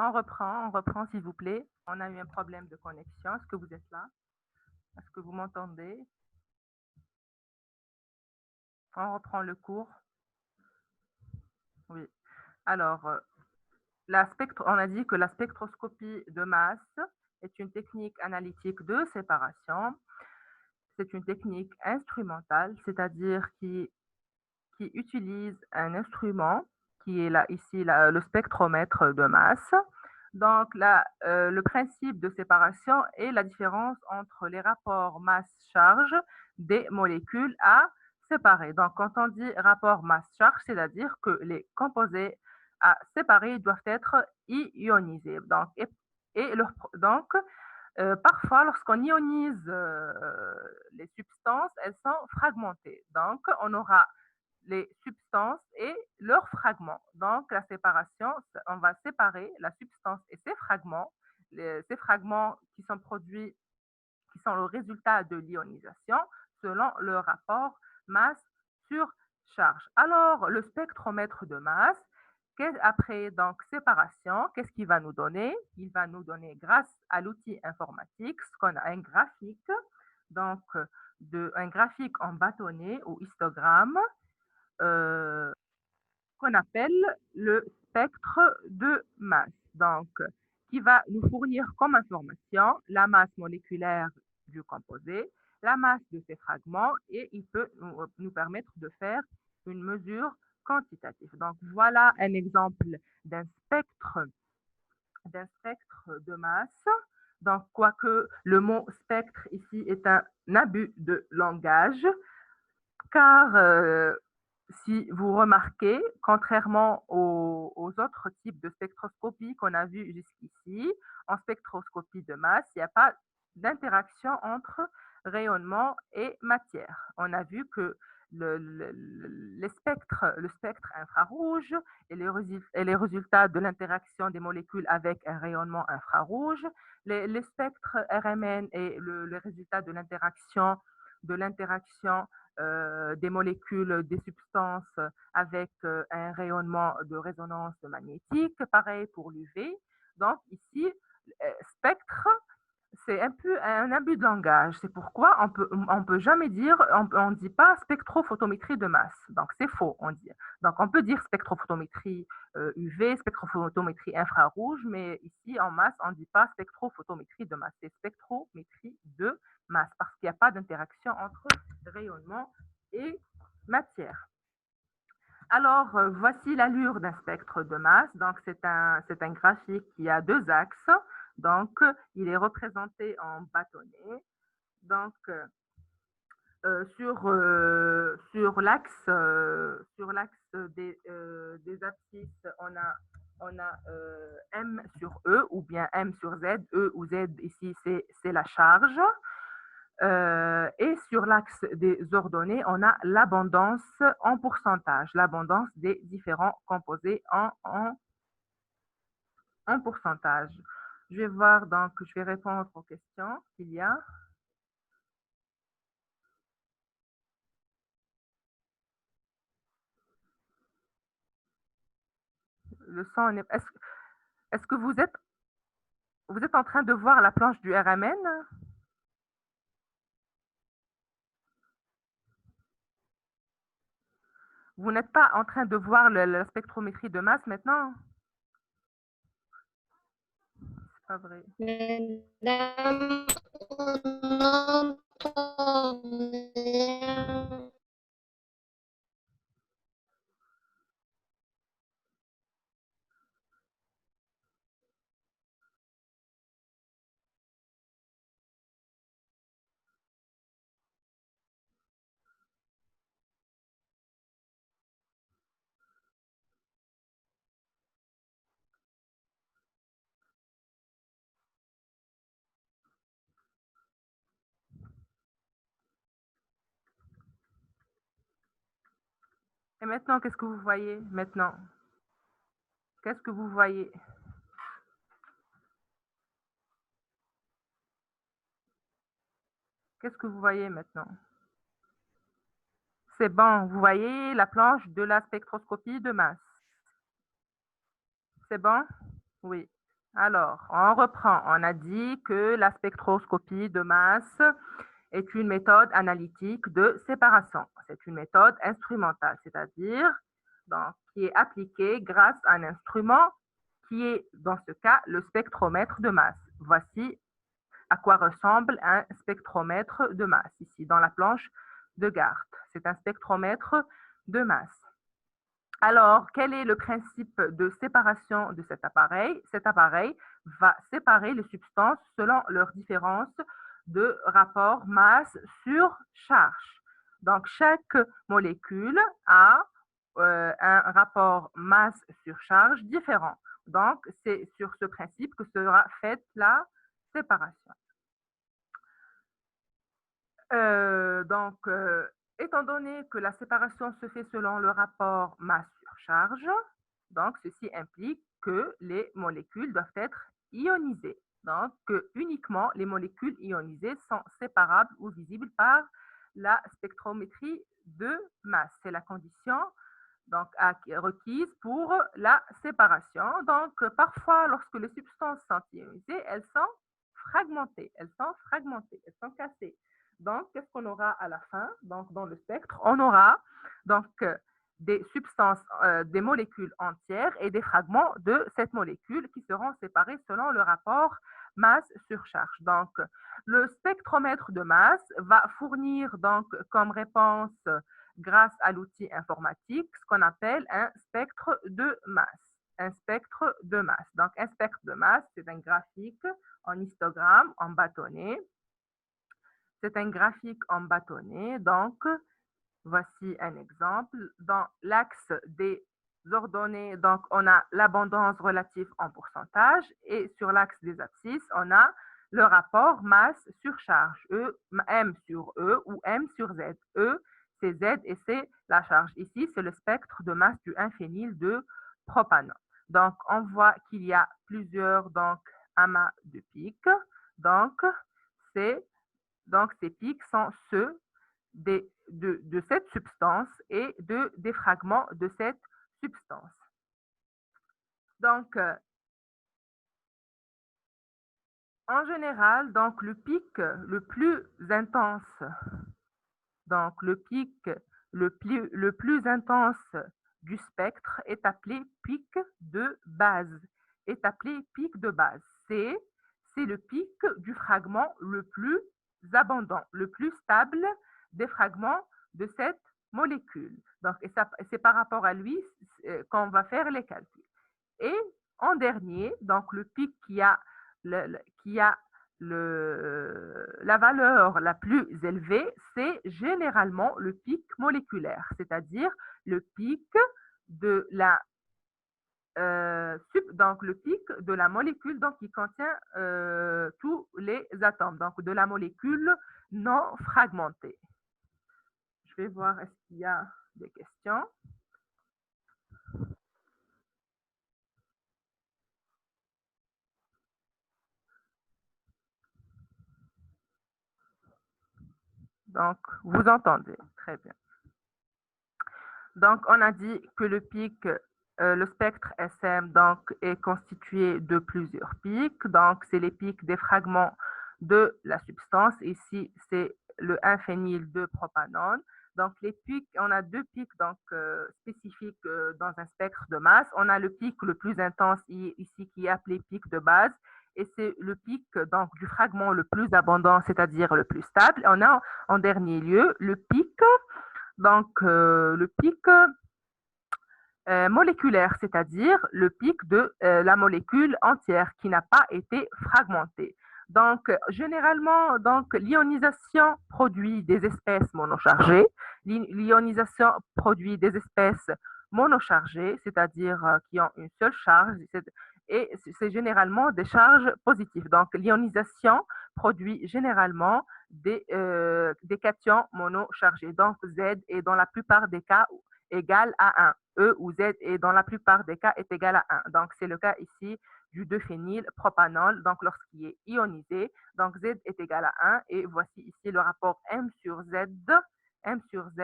On reprend s'il vous plaît. On a eu un problème de connexion. Est-ce que vous êtes là? Est-ce que vous m'entendez? On reprend le cours. Oui. Alors, on a dit que la spectroscopie de masse est une technique analytique de séparation. C'est une technique instrumentale, c'est-à-dire qui utilise un instrument qui est là, ici, le spectromètre de masse. Donc, là, le principe de séparation est la différence entre les rapports masse-charge des molécules à séparer. Donc, quand on dit rapport masse-charge, c'est-à-dire que les composés à séparer doivent être ionisés. Donc, parfois, lorsqu'on ionise les substances, elles sont fragmentées. Donc, on aura les substances et leurs fragments. Donc, la séparation, on va séparer la substance et ses fragments. Ces fragments qui sont produits, qui sont le résultat de l'ionisation, selon le rapport masse sur charge. Alors, le spectromètre de masse, après donc séparation, qu'est-ce qu'il va nous donner? Il va nous donner, grâce à l'outil informatique, ce qu'on a un graphique, donc un graphique en bâtonnet ou histogramme, euh, qu'on appelle le spectre de masse. Donc, qui va nous fournir comme information la masse moléculaire du composé, la masse de ses fragments, et il peut nous permettre de faire une mesure quantitative. Donc, voilà un exemple d'un spectre de masse. Donc, quoique le mot spectre ici est un abus de langage, car si vous remarquez, contrairement aux autres types de spectroscopie qu'on a vu jusqu'ici, en spectroscopie de masse, il n'y a pas d'interaction entre rayonnement et matière. On a vu que le spectre infrarouge et les résultats de l'interaction des molécules avec un rayonnement infrarouge, les spectres RMN et le résultat de l'interaction des molécules, des substances avec un rayonnement de résonance magnétique, pareil pour l'UV. Donc ici, spectre, c'est un peu un abus de langage. C'est pourquoi on peut jamais dire, on dit pas spectrophotométrie de masse. Donc c'est faux, on dit. Donc on peut dire spectrophotométrie UV, spectrophotométrie infrarouge, mais ici en masse, on ne dit pas spectrophotométrie de masse. C'est spectrométrie de masse parce qu'il n'y a pas d'interaction entre rayonnement et matière. Alors, voici l'allure d'un spectre de masse. Donc, c'est un graphique qui a deux axes. Donc, il est représenté en bâtonnet. Donc, sur l'axe des abscisses, on a M sur E ou bien M sur Z. E ou Z ici, c'est la charge. Et sur l'axe des ordonnées, on a l'abondance en pourcentage, l'abondance des différents composés en pourcentage. Je vais voir, donc, je vais répondre aux questions qu'il y a. Le son, est-ce que vous êtes en train de voir la planche du RMN? Vous n'êtes pas en train de voir la spectrométrie de masse maintenant? C'est pas vrai. Madame, on entend bien. Et maintenant, qu'est-ce que vous voyez maintenant? Qu'est-ce que vous voyez? Qu'est-ce que vous voyez maintenant? C'est bon, vous voyez la planche de la spectroscopie de masse. C'est bon? Oui. Alors, on reprend. On a dit que la spectroscopie de masse est une méthode analytique de séparation. C'est une méthode instrumentale, c'est-à-dire qui est appliquée grâce à un instrument qui est, dans ce cas, le spectromètre de masse. Voici à quoi ressemble un spectromètre de masse, ici, dans la planche de Gart. C'est un spectromètre de masse. Alors, quel est le principe de séparation de cet appareil? Cet appareil va séparer les substances selon leur différence de rapport masse sur charge. Donc, chaque molécule a un rapport masse sur charge différent. Donc, c'est sur ce principe que sera faite la séparation. Étant donné que la séparation se fait selon le rapport masse sur charge, donc ceci implique que les molécules doivent être ionisées. Donc, uniquement les molécules ionisées sont séparables ou visibles par la spectrométrie de masse. C'est la condition requise pour la séparation. Donc, parfois, lorsque les substances sont ionisées, elles sont fragmentées, elles sont cassées. Donc, qu'est-ce qu'on aura à la fin? Donc, dans le spectre, on aura des substances, des molécules entières et des fragments de cette molécule qui seront séparés selon le rapport masse sur charge. Donc, le spectromètre de masse va fournir donc comme réponse, grâce à l'outil informatique, ce qu'on appelle un spectre de masse. Un spectre de masse. Donc, un spectre de masse, c'est un graphique en histogramme, en bâtonnet. C'est un graphique en bâtonnet. Donc, voici un exemple. Dans l'axe des ordonnées, donc, on a l'abondance relative en pourcentage et sur l'axe des abscisses, on a le rapport masse sur charge, M sur E ou M sur Z. E, c'est Z et c'est la charge. Ici, c'est le spectre de masse du 1-phényl de propanol. Donc, on voit qu'il y a plusieurs amas de pics. Donc, ces pics sont ceux de cette substance et des fragments de cette substance. Donc, en général, donc le pic le plus intense, donc le pic le plus intense du spectre est appelé pic de base. Est appelé pic de base. C'est le pic du fragment le plus abondant, le plus stable des fragments de cette molécule. Donc, c'est par rapport à lui qu'on va faire les calculs. Et en dernier, donc le pic qui a la valeur la plus élevée, c'est généralement le pic moléculaire, c'est-à-dire le pic de la le pic de la molécule qui contient tous les atomes, donc de la molécule non fragmentée. Je vais voir est-ce qu'il y a des questions. Donc, vous entendez, très bien. Donc, on a dit que le pic, le spectre SM est constitué de plusieurs pics. Donc, c'est les pics des fragments de la substance. Ici, c'est le 1-phényl de propanol. Donc, les pics, on a deux pics spécifiques dans un spectre de masse. On a le pic le plus intense ici qui est appelé pic de base. Et c'est le pic du fragment le plus abondant, c'est-à-dire le plus stable. On a en dernier lieu le pic moléculaire, c'est-à-dire le pic de la molécule entière qui n'a pas été fragmentée. Donc, généralement, l'ionisation produit des espèces monochargées. L'ionisation produit des espèces monochargées, c'est-à-dire qui ont une seule charge, et c'est généralement des charges positives. Donc, l'ionisation produit généralement des cations monochargés. Donc, Z est dans la plupart des cas égal à 1. E ou Z est dans la plupart des cas est égal à 1. Donc, c'est le cas ici du 2-phényl propanol, donc lorsqu'il est ionisé. Donc, Z est égal à 1 et voici ici le rapport M sur Z. M sur Z.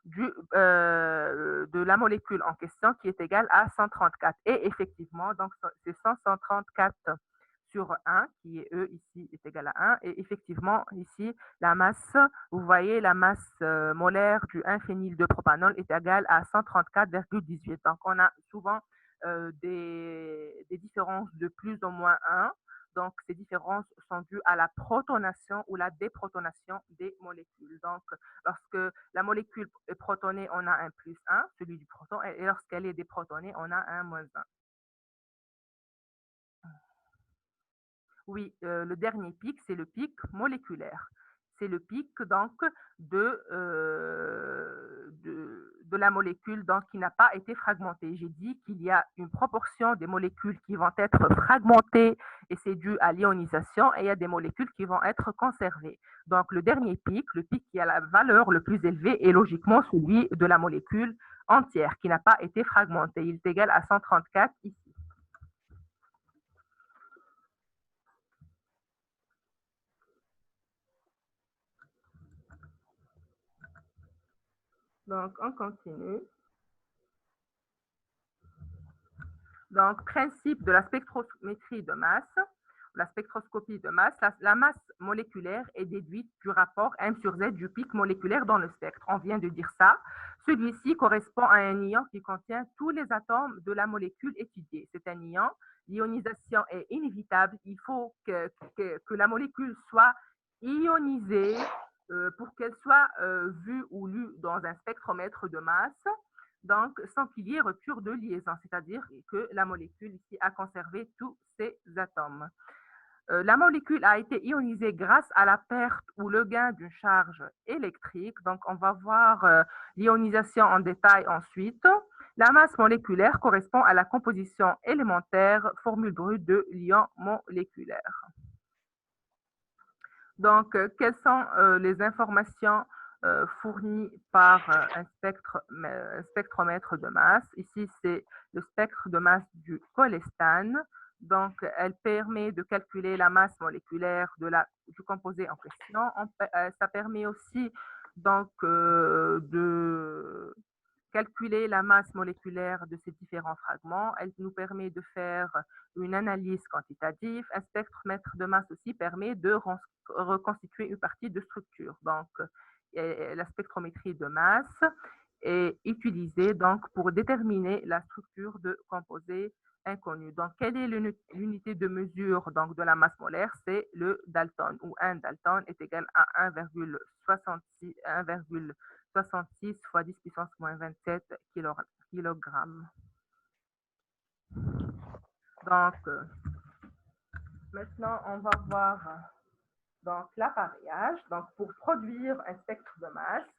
de la molécule en question qui est égale à 134. Et effectivement, donc c'est 134 sur 1 qui est E ici est égal à 1. Et effectivement, ici, la masse, vous voyez, la masse molaire du 1-phényl de propanol est égale à 134,18. Donc, on a souvent des différences de plus ou moins 1. Donc, ces différences sont dues à la protonation ou la déprotonation des molécules. Donc, lorsque la molécule est protonée, on a un plus 1, celui du proton, et lorsqu'elle est déprotonée, on a un moins 1. Oui, le dernier pic, c'est le pic moléculaire. C'est le pic donc de la molécule donc, qui n'a pas été fragmentée. J'ai dit qu'il y a une proportion des molécules qui vont être fragmentées et c'est dû à l'ionisation et il y a des molécules qui vont être conservées. Donc le dernier pic, le pic qui a la valeur le plus élevée est logiquement celui de la molécule entière qui n'a pas été fragmentée. Il est égal à 134 ici. Donc, on continue. Donc, principe de la spectrométrie de masse, la spectroscopie de masse, la masse moléculaire est déduite du rapport M sur Z du pic moléculaire dans le spectre. On vient de dire ça. Celui-ci correspond à un ion qui contient tous les atomes de la molécule étudiée. C'est un ion. L'ionisation est inévitable. Il faut que la molécule soit ionisée pour qu'elle soit vue ou lue dans un spectromètre de masse. Donc, sans qu'il y ait rupture de liaison, c'est-à-dire que la molécule ici a conservé tous ses atomes. La molécule a été ionisée grâce à la perte ou le gain d'une charge électrique. Donc, on va voir l'ionisation en détail ensuite. La masse moléculaire correspond à la composition élémentaire, formule brute de l'ion moléculaire. Donc, quelles sont les informations fournies par un spectromètre de masse? Ici, c'est le spectre de masse du cholestane. Donc, elle permet de calculer la masse moléculaire du composé en question. Ça permet aussi donc, de calculer la masse moléculaire de ces différents fragments. Elle nous permet de faire une analyse quantitative. Un spectromètre de masse aussi permet de reconstituer une partie de structure. Donc, la spectrométrie de masse est utilisée donc, pour déterminer la structure de composés inconnus. Donc, quelle est l'unité de mesure donc, de la masse molaire? C'est le Dalton, où 1 Dalton est égal à 1,66 fois 10 puissance moins 27 kg. Donc, maintenant, on va voir donc l'appareillage. Donc, pour produire un spectre de masse,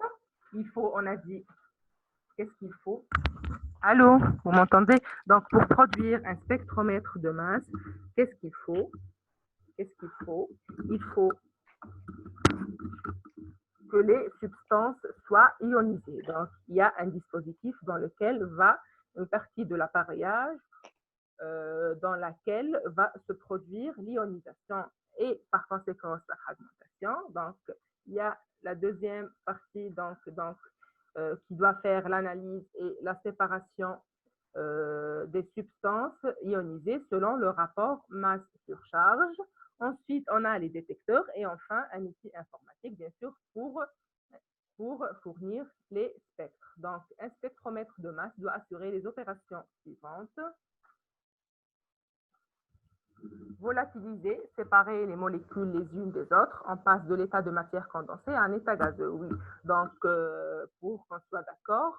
il faut, on a dit, qu'est-ce qu'il faut? Allô, vous m'entendez? Donc, pour produire un spectromètre de masse, qu'est-ce qu'il faut? Il faut que les substances soient ionisées. Donc, il y a un dispositif dans lequel va une partie de l'appareillage dans laquelle va se produire l'ionisation et par conséquent la fragmentation. Donc, il y a la deuxième partie qui doit faire l'analyse et la séparation des substances ionisées selon le rapport masse sur charge. Ensuite, on a les détecteurs et enfin un outil informatique, bien sûr, pour fournir les spectres. Donc, un spectromètre de masse doit assurer les opérations suivantes. Volatiliser, séparer les molécules les unes des autres. On passe de l'état de matière condensée à un état gazeux, oui. Donc, pour qu'on soit d'accord,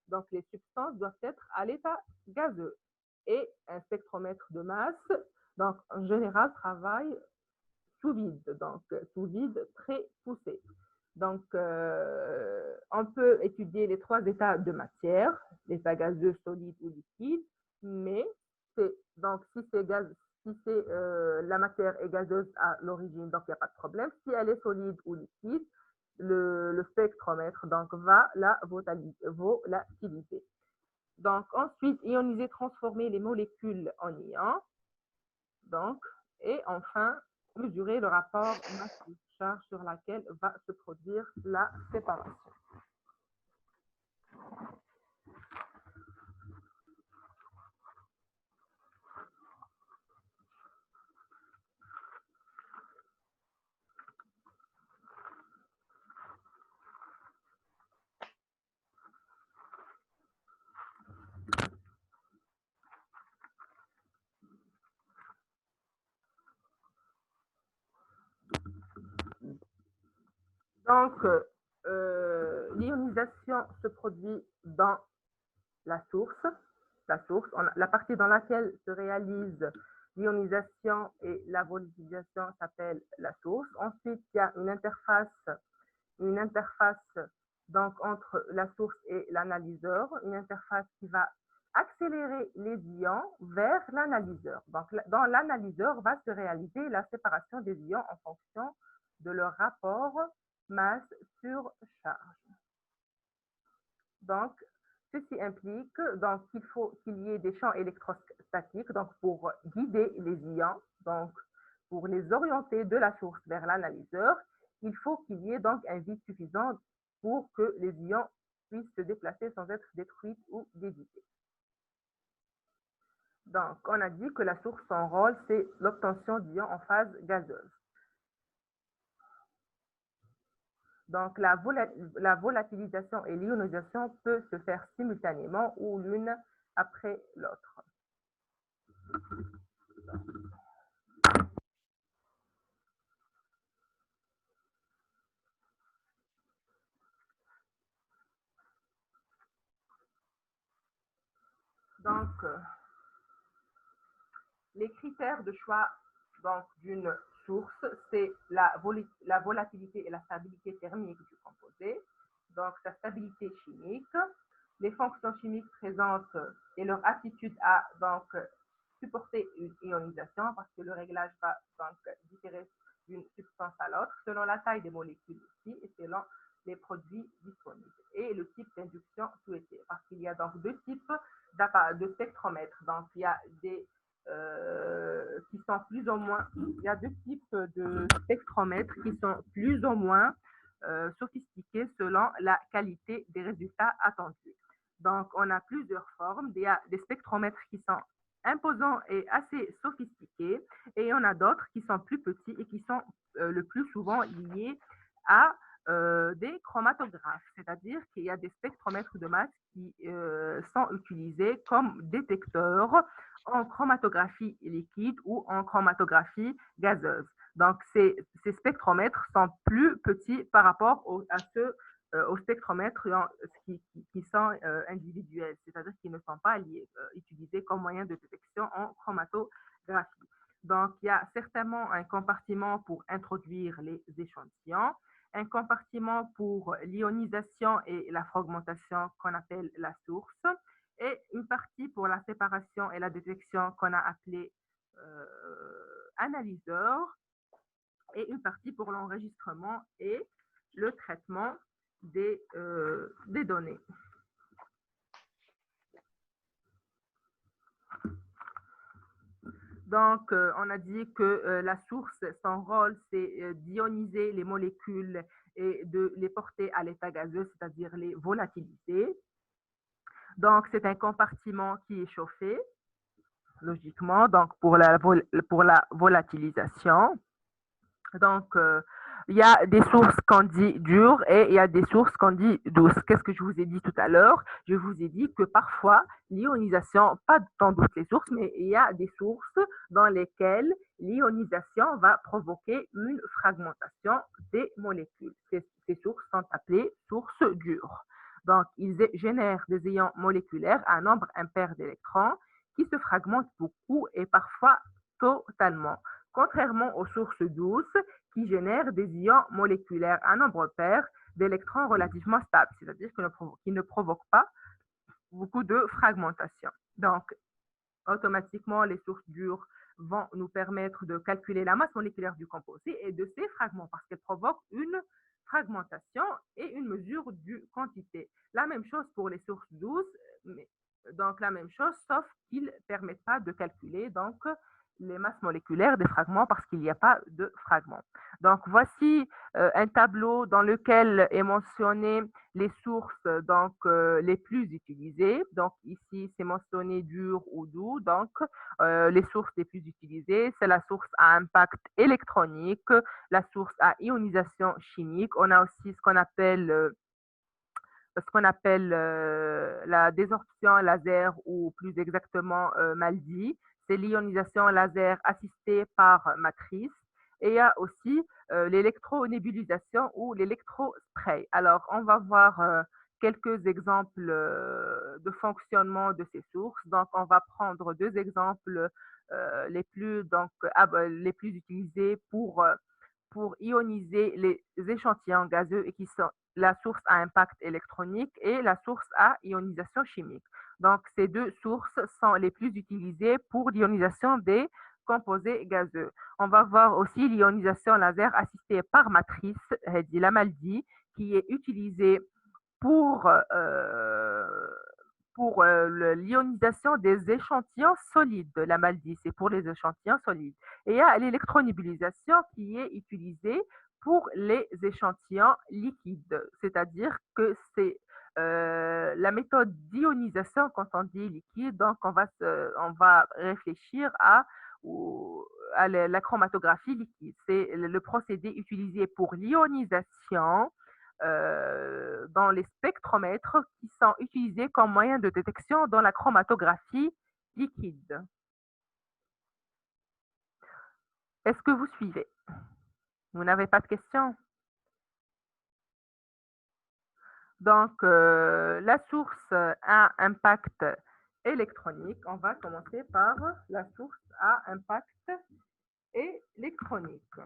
donc les substances doivent être à l'état gazeux. Et un spectromètre de masse, donc en général, travaille sous vide, donc sous vide très poussé. Donc, on peut étudier les 3 états de matière, l'état gazeux, solide ou liquide, mais donc si la matière est gazeuse à l'origine, donc il n'y a pas de problème. Si elle est solide ou liquide, le spectromètre donc, va la volatiliser. Donc, ensuite, ioniser, transformer les molécules en ions. Donc, et enfin, mesurer le rapport masse-charge sur laquelle va se produire la séparation. Donc, l'ionisation se produit dans la source, la partie dans laquelle se réalise l'ionisation et la volatilisation s'appelle la source. Ensuite, il y a une interface donc entre la source et l'analyseur, une interface qui va accélérer les ions vers l'analyseur. Donc, dans l'analyseur va se réaliser la séparation des ions en fonction de leur rapport masse sur charge. Donc, ceci implique donc qu'il faut qu'il y ait des champs électrostatiques donc pour guider les ions, donc pour les orienter de la source vers l'analyseur. Il faut qu'il y ait donc un vide suffisant pour que les ions puissent se déplacer sans être détruits ou déviés. Donc, on a dit que la source, son rôle, c'est l'obtention d'ions en phase gazeuse. Donc, la volatilisation et l'ionisation peuvent se faire simultanément ou l'une après l'autre. Donc, les critères de choix d'une source, c'est la volatilité et la stabilité thermique du composé, donc sa stabilité chimique, les fonctions chimiques présentes et leur aptitude à donc supporter une ionisation, parce que le réglage va donc différer d'une substance à l'autre selon la taille des molécules aussi et selon les produits disponibles et le type d'induction souhaité, parce qu'il y a donc deux types de spectromètres. Donc, il y a des qui sont plus ou moins, il y a deux types de spectromètres qui sont plus ou moins sophistiqués selon la qualité des résultats attendus. Donc, on a plusieurs formes. Il y a des spectromètres qui sont imposants et assez sophistiqués, et il y en a d'autres qui sont plus petits et qui sont le plus souvent liés à des chromatographes, c'est-à-dire qu'il y a des spectromètres de masse qui sont utilisés comme détecteurs en chromatographie liquide ou en chromatographie gazeuse. Donc, ces spectromètres sont plus petits par rapport à ceux aux spectromètres qui sont individuels, c'est-à-dire qu'ils ne sont pas utilisés comme moyen de détection en chromatographie. Donc, il y a certainement un compartiment pour introduire les échantillons, un compartiment pour l'ionisation et la fragmentation qu'on appelle la source, et une partie pour la séparation et la détection qu'on a appelée analyseur, et une partie pour l'enregistrement et le traitement des données. Donc, on a dit que la source, son rôle, c'est d'ioniser les molécules et de les porter à l'état gazeux, c'est-à-dire les volatiliser. Donc, c'est un compartiment qui est chauffé, logiquement, donc pour la volatilisation. Donc, il y a des sources qu'on dit dures et il y a des sources qu'on dit douces. Qu'est-ce que je vous ai dit tout à l'heure? Je vous ai dit que parfois, l'ionisation, pas dans toutes les sources, mais il y a des sources dans lesquelles l'ionisation va provoquer une fragmentation des molécules. Ces sources sont appelées sources dures. Donc, ils génèrent des ions moléculaires à un nombre impair d'électrons qui se fragmentent beaucoup et parfois totalement. Contrairement aux sources douces qui génèrent des ions moléculaires à nombre pair d'électrons relativement stables, c'est-à-dire qui ne provoquent pas beaucoup de fragmentation. Donc, automatiquement, les sources dures vont nous permettre de calculer la masse moléculaire du composé et de ses fragments parce qu'elles provoquent une fragmentation et une mesure du quantité. La même chose pour les sources douces, donc la même chose, sauf qu'ils ne permettent pas de calculer donc les masses moléculaires des fragments parce qu'il n'y a pas de fragments. Donc, voici un tableau dans lequel est mentionné les sources donc les plus utilisées. Donc, ici, c'est mentionné dur ou doux. Donc, les sources les plus utilisées, c'est la source à impact électronique, la source à ionisation chimique. On a aussi ce qu'on appelle la désorption laser ou plus exactement MALDI. C'est l'ionisation laser assistée par matrice. Et il y a aussi l'électronébulisation ou l'électrospray. Alors, on va voir quelques exemples de fonctionnement de ces sources. Donc, on va prendre deux exemples les plus utilisés pour ioniser les échantillons gazeux et qui sont la source à impact électronique et la source à ionisation chimique. Donc, ces deux sources sont les plus utilisées pour l'ionisation des composés gazeux. On va voir aussi l'ionisation laser assistée par matrice, la MALDI, qui est utilisée pour, l'ionisation des échantillons solides de la MALDI, c'est pour les échantillons solides. Et il y a l'électronébulisation qui est utilisée pour les échantillons liquides, c'est-à-dire que c'est la méthode d'ionisation quand on dit liquide, donc on va réfléchir à la chromatographie liquide. C'est le procédé utilisé pour l'ionisation dans les spectromètres qui sont utilisés comme moyen de détection dans la chromatographie liquide. Est-ce que vous suivez? Vous n'avez pas de questions? Donc, la source à impact électronique, on va commencer par la source à impact électronique.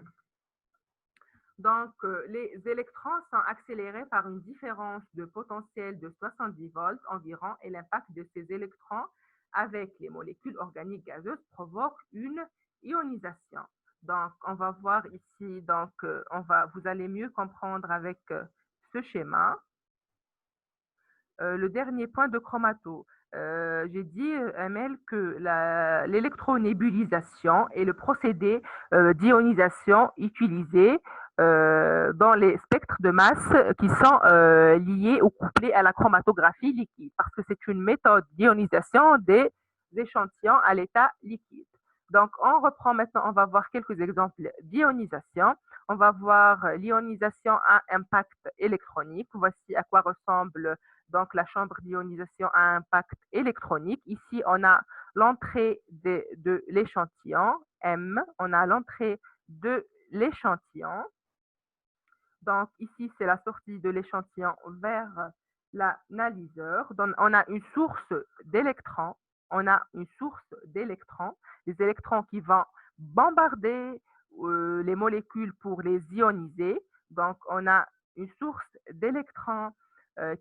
Donc, les électrons sont accélérés par une différence de potentiel de 70 volts environ et l'impact de ces électrons avec les molécules organiques gazeuses provoque une ionisation. Donc, on va voir ici, donc, vous allez mieux comprendre avec ce schéma. Le dernier point de chromato. J'ai dit, Amel, que l'électronébulisation est le procédé d'ionisation utilisé dans les spectres de masse qui sont liés ou couplés à la chromatographie liquide, parce que c'est une méthode d'ionisation des échantillons à l'état liquide. Donc, on reprend maintenant, on va voir quelques exemples d'ionisation. On va voir l'ionisation à impact électronique. Voici à quoi ressemble donc la chambre d'ionisation à impact électronique. Ici, on a l'entrée de l'échantillon M, on a l'entrée de l'échantillon. Donc ici, c'est la sortie de l'échantillon vers l'analyseur. Donc, on a une source d'électrons. On a une source d'électrons, des électrons qui vont bombarder les molécules pour les ioniser. Donc, on a une source d'électrons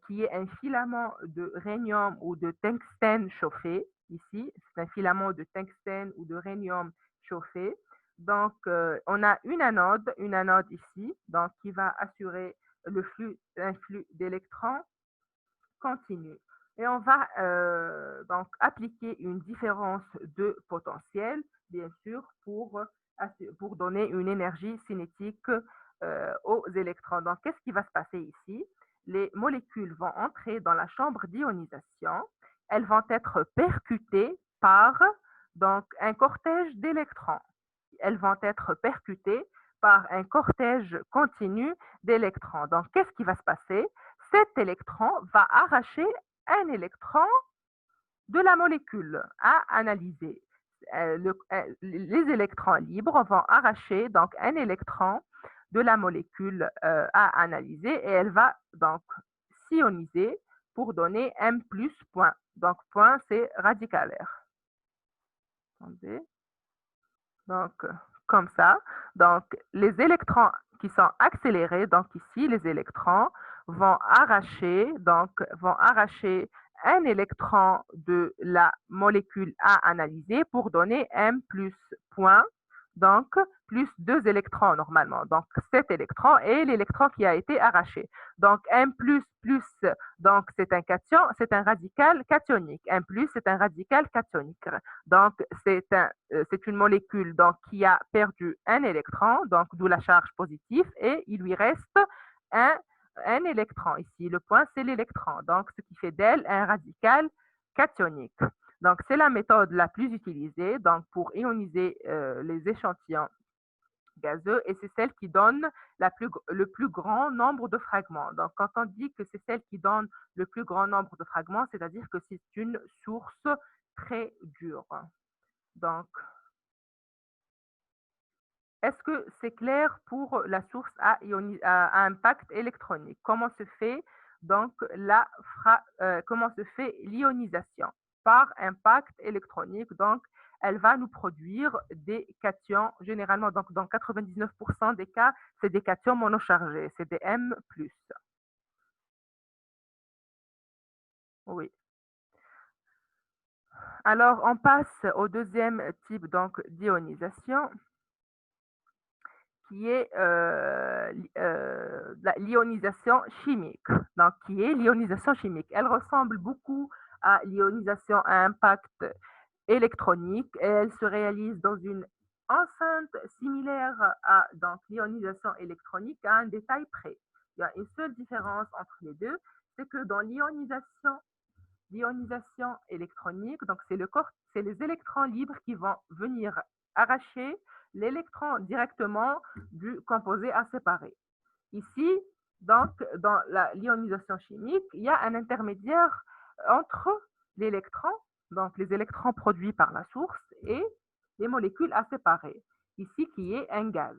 qui est un filament de rhénium ou de tungstène chauffé. Ici, c'est un filament de tungstène ou de rhénium chauffé. Donc, on a une anode ici, donc qui va assurer un flux d'électrons continu. Et on va donc appliquer une différence de potentiel, bien sûr, pour donner une énergie cinétique aux électrons. Donc, qu'est-ce qui va se passer ici? Les molécules vont entrer dans la chambre d'ionisation. Elles vont être percutées par donc, un cortège d'électrons. Elles vont être percutées par un cortège continu d'électrons. Donc, qu'est-ce qui va se passer? Cet électron va arracher un électron de la molécule à analyser. Les électrons libres vont arracher donc un électron de la molécule à analyser et elle va donc s'ioniser pour donner M plus point. Donc, point, c'est radicalaire. Attendez. Donc, comme ça. Donc, les électrons qui sont accélérés, donc ici, les électrons vont arracher un électron de la molécule à analyser pour donner M plus point, donc plus 2 électrons normalement. Donc, cet électron est l'électron qui a été arraché. Donc, M plus, donc c'est un cation, c'est un radical cationique. M plus, c'est un radical cationique. Donc, c'est une molécule donc, qui a perdu un électron, donc d'où la charge positive, et il lui reste un électron. Ici, le point, c'est l'électron. Donc, ce qui fait d'elle un radical cationique. Donc, c'est la méthode la plus utilisée donc, pour ioniser les échantillons gazeux et c'est celle qui donne le plus grand nombre de fragments. Donc, quand on dit que c'est celle qui donne le plus grand nombre de fragments, c'est-à-dire que c'est une source très dure. Donc, Est-ce que c'est clair pour la source à impact électronique? Comment se fait donc comment se fait l'ionisation? Par impact électronique, donc elle va nous produire des cations, généralement donc dans 99% des cas, c'est des cations monochargés, c'est des M+. Oui. Alors on passe au deuxième type donc d'ionisation, qui est l'ionisation chimique. Donc, qui est l'ionisation chimique. Elle ressemble beaucoup à l'ionisation à impact électronique et elle se réalise dans une enceinte similaire à donc l'ionisation électronique à un détail près. Il y a une seule différence entre les deux, c'est que dans l'ionisation électronique, donc c'est les électrons libres qui vont venir arracher l'électron directement du composé à séparer. Ici, donc, dans l'ionisation chimique, il y a un intermédiaire entre l'électron, donc les électrons produits par la source, et les molécules à séparer, ici qui est un gaz,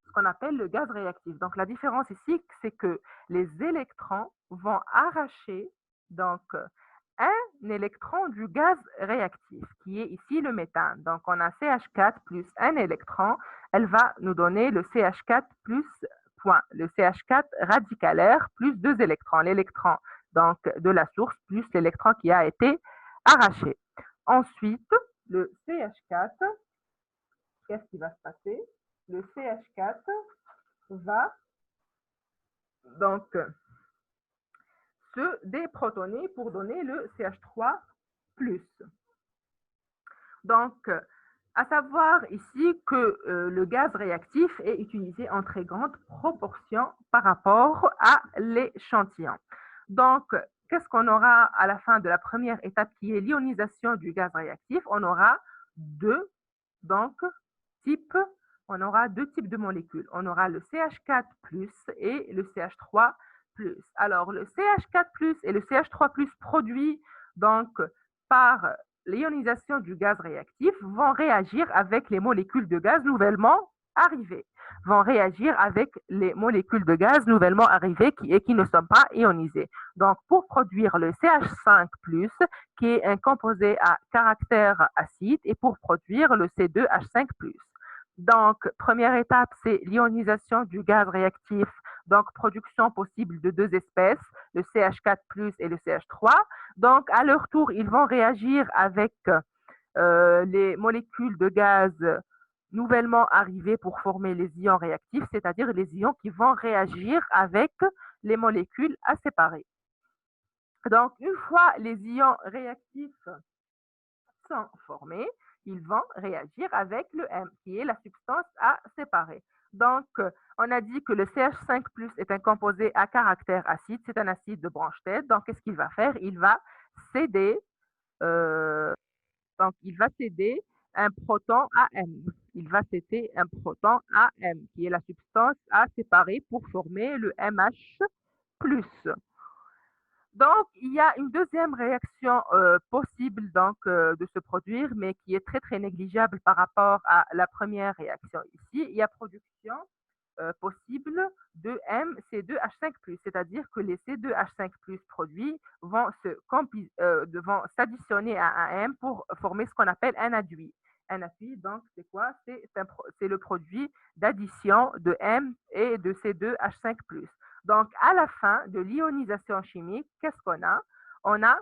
ce qu'on appelle le gaz réactif. Donc la différence ici, c'est que les électrons vont arracher donc un électron du gaz réactif, qui est ici le méthane. Donc on a CH4 plus un électron, elle va nous donner le CH4 plus point, le CH4 radicalaire plus deux électrons, l'électron donc de la source plus l'électron qui a été arraché. Ensuite, le CH4, qu'est-ce qui va se passer? Le CH4 va donc se déprotoner pour donner le CH3+. Donc, à savoir ici que le gaz réactif est utilisé en très grande proportion par rapport à l'échantillon. Donc, qu'est-ce qu'on aura à la fin de la première étape qui est l'ionisation du gaz réactif? On aura deux types, on aura deux types de molécules. On aura le CH4+ et le CH3+. Alors, le CH4+ et le CH3+ produits donc par l'ionisation du gaz réactif vont réagir avec les molécules de gaz nouvellement arrivées, vont réagir avec les molécules de gaz nouvellement arrivées qui ne sont pas ionisées. Donc, pour produire le CH5+, qui est un composé à caractère acide, et pour produire le C2H5+. Donc, première étape, c'est l'ionisation du gaz réactif, donc production possible de deux espèces, le CH4+ et le CH3. Donc, à leur tour, ils vont réagir avec les molécules de gaz nouvellement arrivées pour former les ions réactifs, c'est-à-dire les ions qui vont réagir avec les molécules à séparer. Donc, une fois les ions réactifs sont formés, ils vont réagir avec le M, qui est la substance à séparer. Donc, on a dit que le CH5+ est un composé à caractère acide, c'est un acide de branche tête. Donc, qu'est-ce qu'il va faire? Il va céder, un proton à M. Il va céder un proton à M, qui est la substance à séparer pour former le MH+. Donc, il y a une deuxième réaction possible donc, de se produire, mais qui est très, très négligeable par rapport à la première réaction ici. Il y a production possible de MC2H5+, c'est-à-dire que les C2H5+ produits vont s'additionner à un M pour former ce qu'on appelle un aduit. Un aduit, donc, c'est quoi? C'est le produit d'addition de M et de C2H5+. Donc, à la fin de l'ionisation chimique, qu'est-ce qu'on a? On a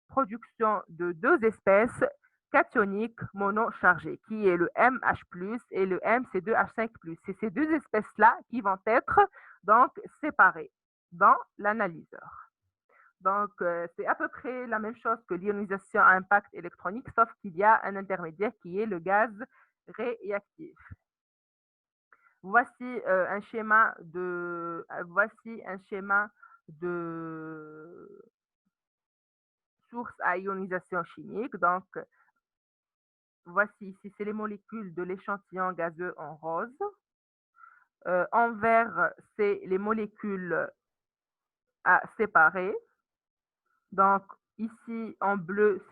production de deux espèces cationiques monochargées, qui est le MH+, et le MC2H5+. C'est ces deux espèces-là qui vont être donc séparées dans l'analyseur. Donc, c'est à peu près la même chose que l'ionisation à impact électronique, sauf qu'il y a un intermédiaire qui est le gaz réactif. Voici un schéma de source à ionisation chimique. Donc, voici ici, c'est les molécules de l'échantillon gazeux en rose. En vert, c'est les molécules à séparer. Donc, ici, en bleu,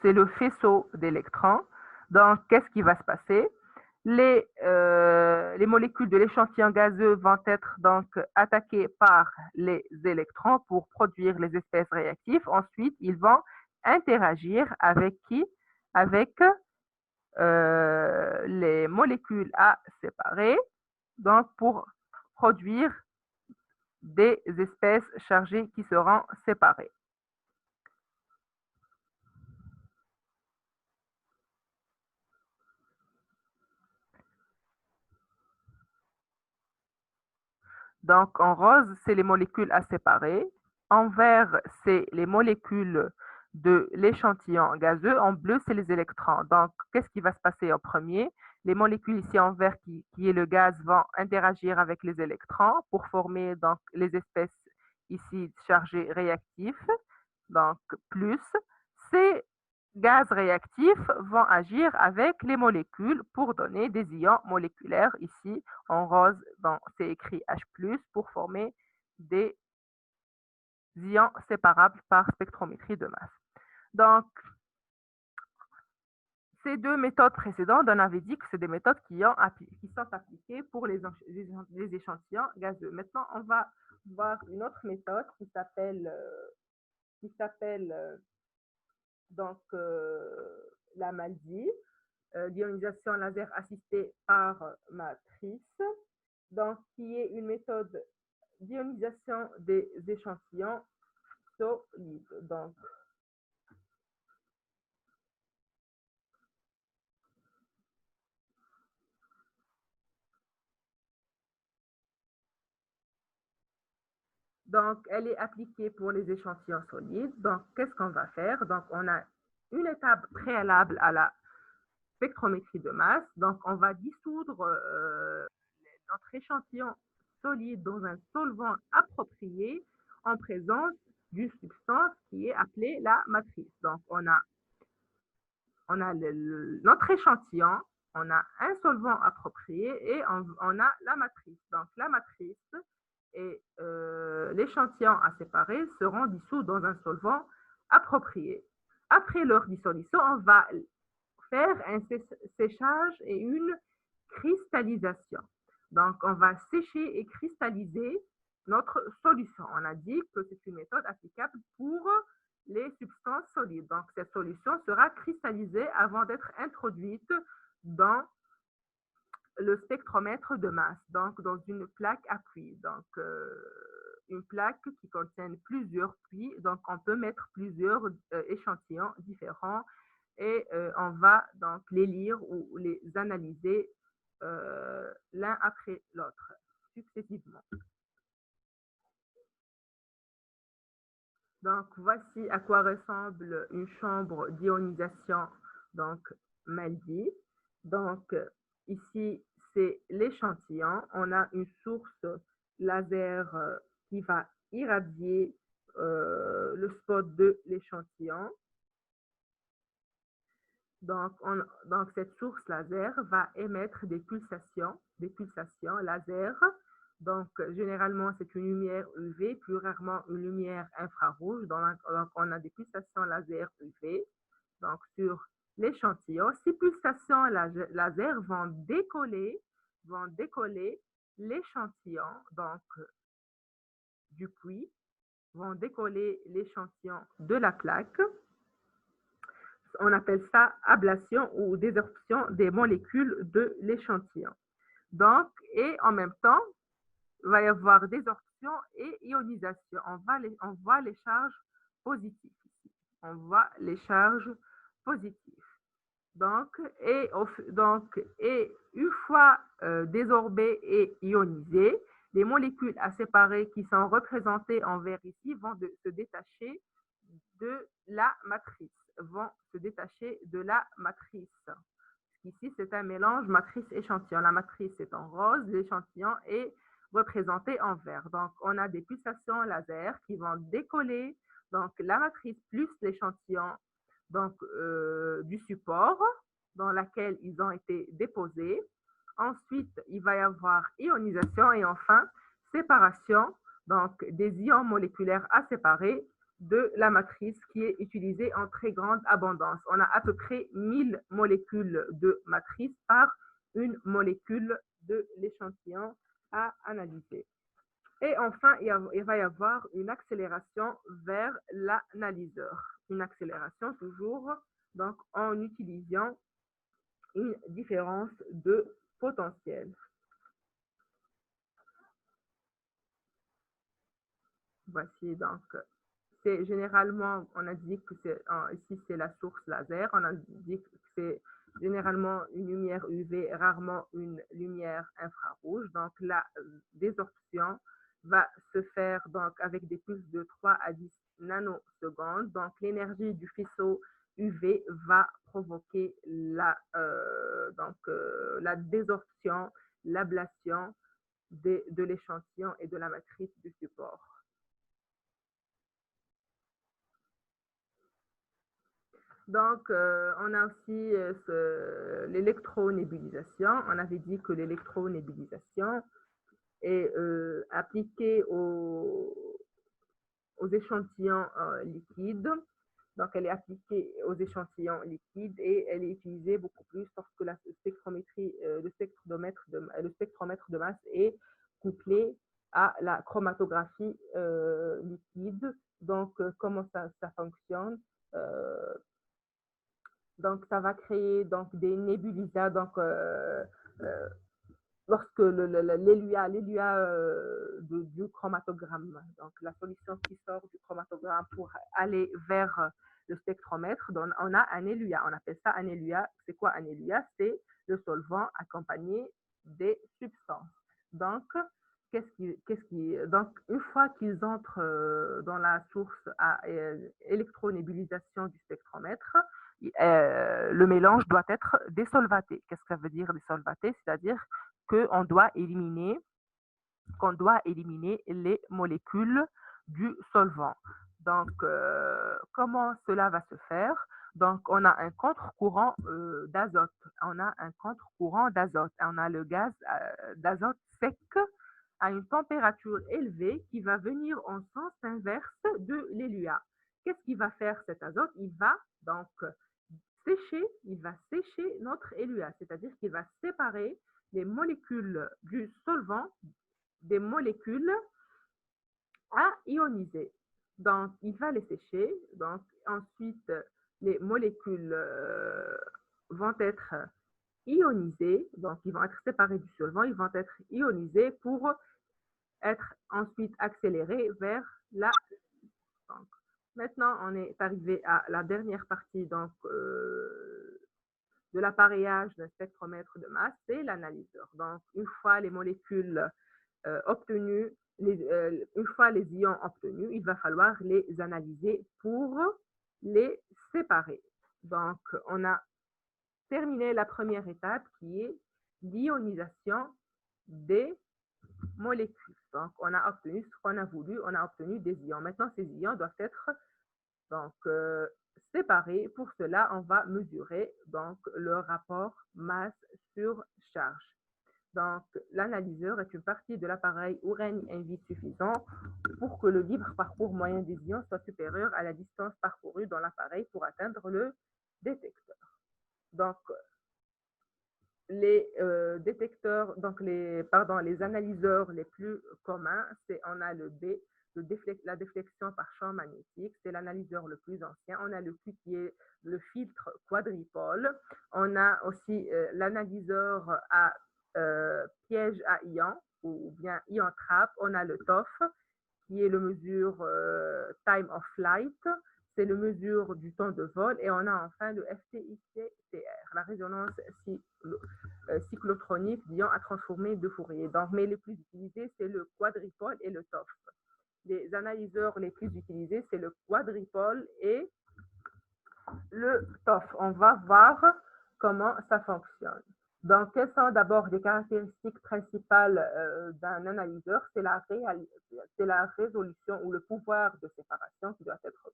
c'est le faisceau d'électrons. Donc, qu'est-ce qui va se passer? Les molécules de l'échantillon gazeux vont être donc attaquées par les électrons pour produire les espèces réactives. Ensuite, ils vont interagir avec qui? Avec les molécules à séparer, donc pour produire des espèces chargées qui seront séparées. Donc, en rose, c'est les molécules à séparer. En vert, c'est les molécules de l'échantillon gazeux. En bleu, c'est les électrons. Donc, qu'est-ce qui va se passer en premier? Les molécules ici en vert, qui est le gaz, vont interagir avec les électrons pour former donc les espèces ici chargées réactifs. Donc, plus. Ces gaz réactifs vont agir avec les molécules pour donner des ions moléculaires. Ici, en rose, c'est écrit H+, pour former des ions séparables par spectrométrie de masse. Donc, ces deux méthodes précédentes, on avait dit que c'est des méthodes qui sont appliquées pour les échantillons gazeux. Maintenant, on va voir une autre méthode qui s'appelle donc la MALDI, l'ionisation laser assistée par matrice, donc qui est une méthode d'ionisation des échantillons solides. Donc, elle est appliquée pour les échantillons solides. Donc, qu'est-ce qu'on va faire? Donc, on a une étape préalable à la spectrométrie de masse. Donc, on va dissoudre notre échantillon solide dans un solvant approprié en présence d'une substance qui est appelée la matrice. Donc, on a notre échantillon, on a un solvant approprié et on a la matrice. Donc, la matrice et l'échantillon à séparer seront dissous dans un solvant approprié. Après leur dissolution, on va faire un séchage et une cristallisation. Donc, on va sécher et cristalliser notre solution. On a dit que c'est une méthode applicable pour les substances solides. Donc, cette solution sera cristallisée avant d'être introduite dans le spectromètre de masse, donc dans une plaque à puits. Donc, une plaque qui contient plusieurs puits. Donc, on peut mettre plusieurs échantillons différents et on va donc les lire ou les analyser l'un après l'autre, successivement. Donc, voici à quoi ressemble une chambre d'ionisation, donc MALDI. Donc, ici, c'est l'échantillon. On a une source laser qui va irradier le spot de l'échantillon. Donc, cette source laser va émettre des pulsations laser. Donc, généralement, c'est une lumière UV, plus rarement une lumière infrarouge. Donc, on a des pulsations laser UV donc, sur l'échantillon. Ces pulsations laser vont décoller l'échantillon donc du puits, vont décoller l'échantillon de la plaque. On appelle ça ablation ou désorption des molécules de l'échantillon. Donc, et en même temps, il va y avoir désorption et ionisation. On voit les charges positives ici. On voit les charges positives. Donc, une fois désorbées et ionisées, les molécules à séparer qui sont représentées en vert ici vont se détacher de la matrice. Ici, c'est un mélange matrice-échantillon. La matrice est en rose, l'échantillon est représenté en vert. Donc, on a des pulsations laser qui vont décoller donc la matrice plus l'échantillon du support dans laquelle ils ont été déposés. Ensuite, il va y avoir ionisation et enfin séparation, donc des ions moléculaires à séparer de la matrice qui est utilisée en très grande abondance. On a à peu près 1000 molécules de matrice par une molécule de l'échantillon à analyser. Et enfin, il va y avoir une accélération vers l'analyseur. Une accélération toujours donc, en utilisant une différence de potentiel. Voici donc, c'est généralement, on a dit que ici c'est la source laser, on a dit que c'est généralement une lumière UV, rarement une lumière infrarouge. Donc la désorption va se faire donc avec des pulses de 3 à 10 nanosecondes. Donc l'énergie du faisceau UV va provoquer la désorption, l'ablation de l'échantillon et de la matrice du support. Donc, on a aussi l'électronébulisation. On avait dit que l'électronébulisation est appliquée aux échantillons liquides. Donc, elle est appliquée aux échantillons liquides et elle est utilisée beaucoup plus lorsque la spectrométrie, le spectromètre de masse est couplé à la chromatographie liquide. Donc, comment ça fonctionne? Donc, ça va créer donc, des nébulisas. Donc, lorsque l'ELUA du chromatogramme, donc la solution qui sort du chromatogramme pour aller vers le spectromètre, donc on a un ELUA. On appelle ça un ELUA. C'est quoi un ELUA? C'est le solvant accompagné des substances. Donc, donc une fois qu'ils entrent dans la source à électronébulisation du spectromètre, le mélange doit être désolvaté. Qu'est-ce que ça veut dire désolvaté? C'est-à-dire qu'on doit éliminer les molécules du solvant. Donc, comment cela va se faire? Donc, on a un contre-courant d'azote. On a un contre-courant d'azote. On a le gaz d'azote sec à une température élevée qui va venir en sens inverse de l'ELUA. Qu'est-ce qu'il va faire cet azote? Il va sécher notre ELUA, c'est-à-dire qu'il va séparer les molécules du solvant des molécules à ioniser. Donc, il va les sécher. Donc, ensuite, les molécules vont être ionisées. Donc, ils vont être séparés du solvant. Ils vont être ionisés pour être ensuite accélérés vers la... Donc, maintenant, on est arrivé à la dernière partie donc, de l'appareillage d'un spectromètre de masse, c'est l'analyseur. Donc, une fois les molécules obtenues, une fois les ions obtenus, il va falloir les analyser pour les séparer. Donc, on a terminé la première étape qui est l'ionisation des molécules. Donc, on a obtenu ce qu'on a voulu, on a obtenu des ions. Maintenant, ces ions doivent être donc, séparés. Pour cela, on va mesurer donc, le rapport masse sur charge. Donc, l'analyseur est une partie de l'appareil où règne un vide suffisant pour que le libre parcours moyen des ions soit supérieur à la distance parcourue dans l'appareil pour atteindre le détecteur. Donc, les détecteurs, donc les analyseurs les plus communs, on a le B, la déflexion par champ magnétique, c'est l'analyseur le plus ancien. On a le Q qui est le filtre quadripôle. On a aussi l'analyseur à piège à ions ou bien ion trap. On a le TOF qui est le mesure time of flight, c'est le mesure du temps de vol, et on a enfin le FTIC-TR, la résonance cyclotronique d'ions à transformer de Fourier. Donc, mais les plus utilisés, c'est le quadripôle et le TOF. Les analyseurs les plus utilisés, c'est le quadripôle et le TOF. On va voir comment ça fonctionne. Donc, quelles sont d'abord les caractéristiques principales d'un analyseur? C'est la résolution ou le pouvoir de séparation qui doit être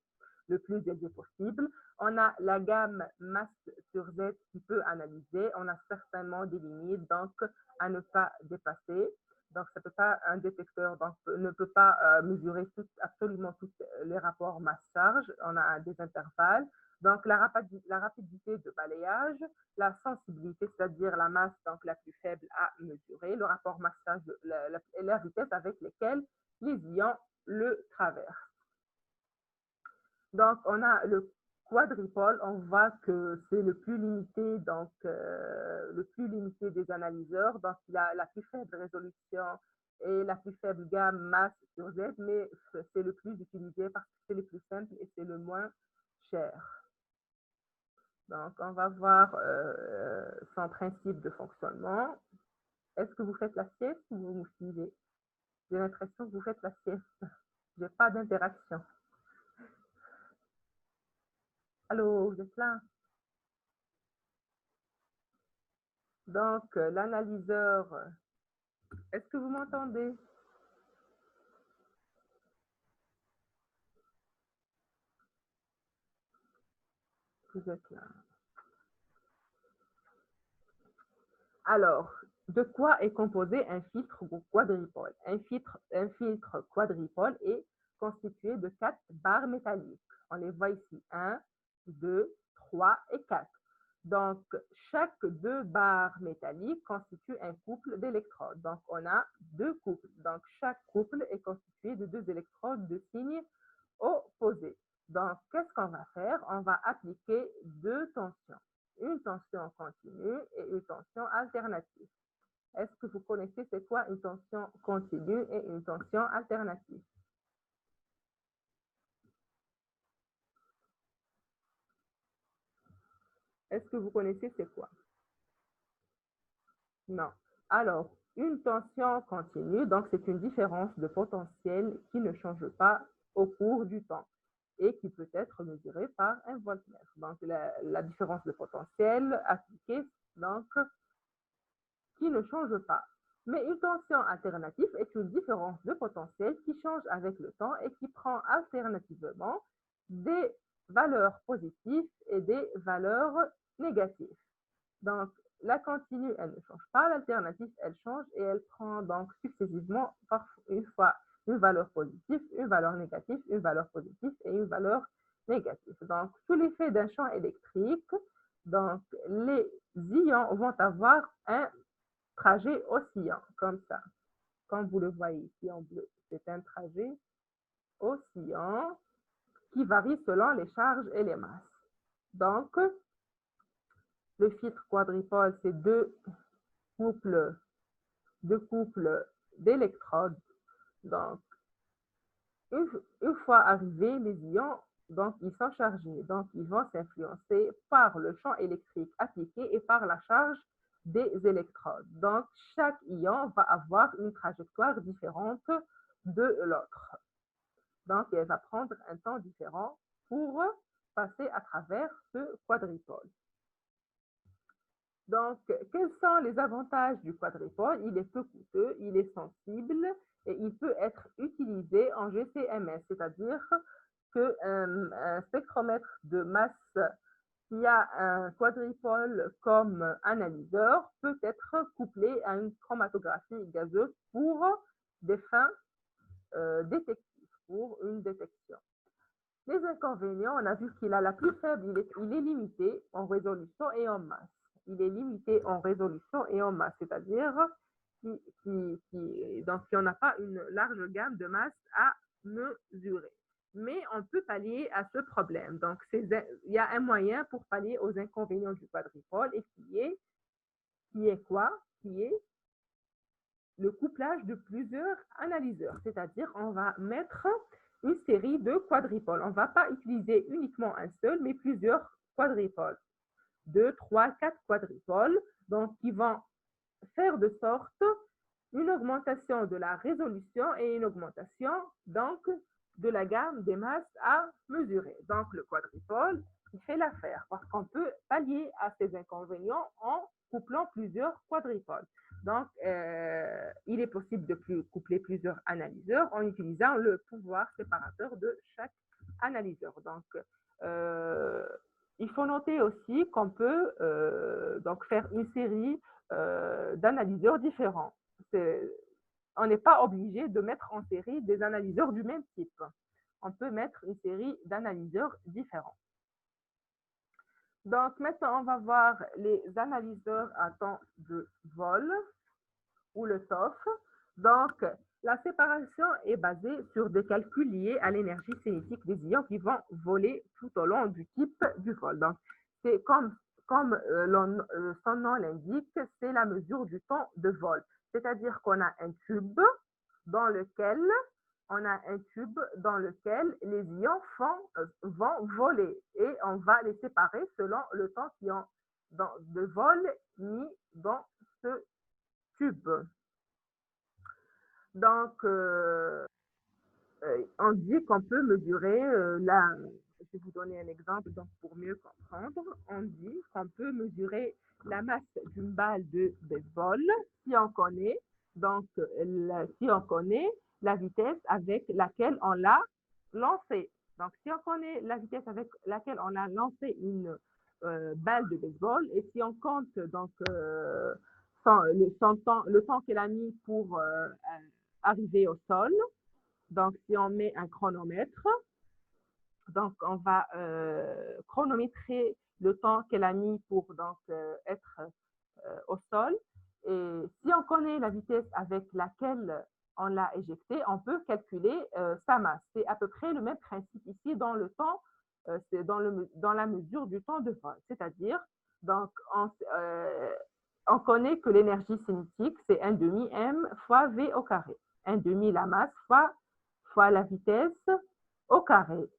le plus élevé possible. On a la gamme masse sur Z qui peut analyser. On a certainement des limites donc à ne pas dépasser. Donc, ça peut pas, un détecteur donc, ne peut pas mesurer absolument tous les rapports masse-charge. On a des intervalles. Donc, la rapidité de balayage, la sensibilité, c'est-à-dire la masse donc, la plus faible à mesurer, le rapport massage et la vitesse avec lesquelles les ions le traversent. Donc, on a le quadripôle, on voit que c'est le plus limité, donc le plus limité des analyseurs. Donc, il a la plus faible résolution et la plus faible gamme masse sur Z, mais c'est le plus utilisé parce que c'est le plus simple et c'est le moins cher. Donc, on va voir son principe de fonctionnement. Est-ce que vous faites la sieste ou vous me suivez? J'ai l'impression que vous faites la sieste. Je n'ai pas d'interaction. Allô, vous êtes là? Donc, l'analyseur, est-ce que vous m'entendez? Vous êtes là. Alors, de quoi est composé un filtre quadripôle? Un filtre quadripôle est constitué de 4 barres métalliques. On les voit ici, 1, 2, 3 et 4. Donc, chaque 2 barres métalliques constitue un couple d'électrodes. Donc, on a 2 couples. Donc, chaque couple est constitué de 2 électrodes de signe opposé. Donc, qu'est-ce qu'on va faire? On va appliquer 2 tensions. Une tension continue et une tension alternative. Est-ce que vous connaissez c'est quoi une tension continue et une tension alternative? Est-ce que vous connaissez c'est quoi? Non. Alors, une tension continue, donc c'est une différence de potentiel qui ne change pas au cours du temps et qui peut être mesurée par un voltmètre. Donc, la différence de potentiel appliquée, donc, qui ne change pas. Mais une tension alternative est une différence de potentiel qui change avec le temps et qui prend alternativement des valeurs positives et des valeurs négatives. Donc, la continue, elle ne change pas, l'alternative, elle change et elle prend donc successivement une fois une valeur positive, une valeur négative, une valeur positive et une valeur négative. Donc, sous l'effet d'un champ électrique, donc les ions vont avoir un trajet oscillant, comme ça. Comme vous le voyez ici en bleu, c'est un trajet oscillant qui varie selon les charges et les masses. Donc, le filtre quadripôle, c'est deux couples d'électrodes. Donc, une fois arrivés, les ions, donc, ils sont chargés. Donc, ils vont s'influencer par le champ électrique appliqué et par la charge des électrodes. Donc, chaque ion va avoir une trajectoire différente de l'autre. Donc, elle va prendre un temps différent pour passer à travers ce quadripôle. Donc, quels sont les avantages du quadripôle? Il est peu coûteux, il est sensible et il peut être utilisé en GCMS, c'est-à-dire qu'un spectromètre de masse qui a un quadripôle comme analyseur peut être couplé à une chromatographie gazeuse pour des fins détectives, pour une détection. Les inconvénients, on a vu qu'il a la plus faible, il est limité en résolution et en masse. Il est limité en résolution et en masse, c'est-à-dire donc on n'a pas une large gamme de masse à mesurer. Mais on peut pallier à ce problème. Donc, il y a un moyen pour pallier aux inconvénients du quadripôle et qui est quoi? Qui est le couplage de plusieurs analyseurs, c'est-à-dire on va mettre une série de quadripôles. On ne va pas utiliser uniquement un seul, mais plusieurs quadripôles. 2, 3, 4 quadripôles, donc qui vont faire de sorte une augmentation de la résolution et une augmentation donc de la gamme des masses à mesurer. Donc le quadripôle, il fait l'affaire parce qu'on peut pallier à ces inconvénients en couplant plusieurs quadripoles. Donc, il est possible de coupler plusieurs analyseurs en utilisant le pouvoir séparateur de chaque analyseur. Donc, il faut noter aussi qu'on peut donc faire une série d'analyseurs différents. On n'est pas obligé de mettre en série des analyseurs du même type. On peut mettre une série d'analyseurs différents. Donc, maintenant, on va voir les analyseurs à temps de vol ou le TOF. Donc, la séparation est basée sur des calculs liés à l'énergie cinétique des ions qui vont voler tout au long du type du vol. Donc, c'est comme son nom l'indique, c'est la mesure du temps de vol. C'est-à-dire qu'on a un tube dans lequel les ions vont voler et on va les séparer selon le temps qui ont de vol mis dans ce tube. Donc, on dit qu'on peut mesurer je vais vous donner un exemple donc pour mieux comprendre. On dit qu'on peut mesurer la masse d'une balle de baseball si on connaît donc si on connaît la vitesse avec laquelle on l'a lancée. Donc, si on connaît la vitesse avec laquelle on a lancé une balle de baseball et si on compte donc le temps qu'elle a mis pour arriver au sol, donc si on met un chronomètre, donc on va chronométrer le temps qu'elle a mis pour donc être au sol. Et si on connaît la vitesse avec laquelle on l'a éjecté, on peut calculer sa masse. C'est à peu près le même principe ici dans le temps, c'est dans la mesure du temps de vol. C'est-à-dire, donc, on connaît que l'énergie cinétique, c'est 1 demi m fois v au carré. 1 demi la masse fois la vitesse au carré.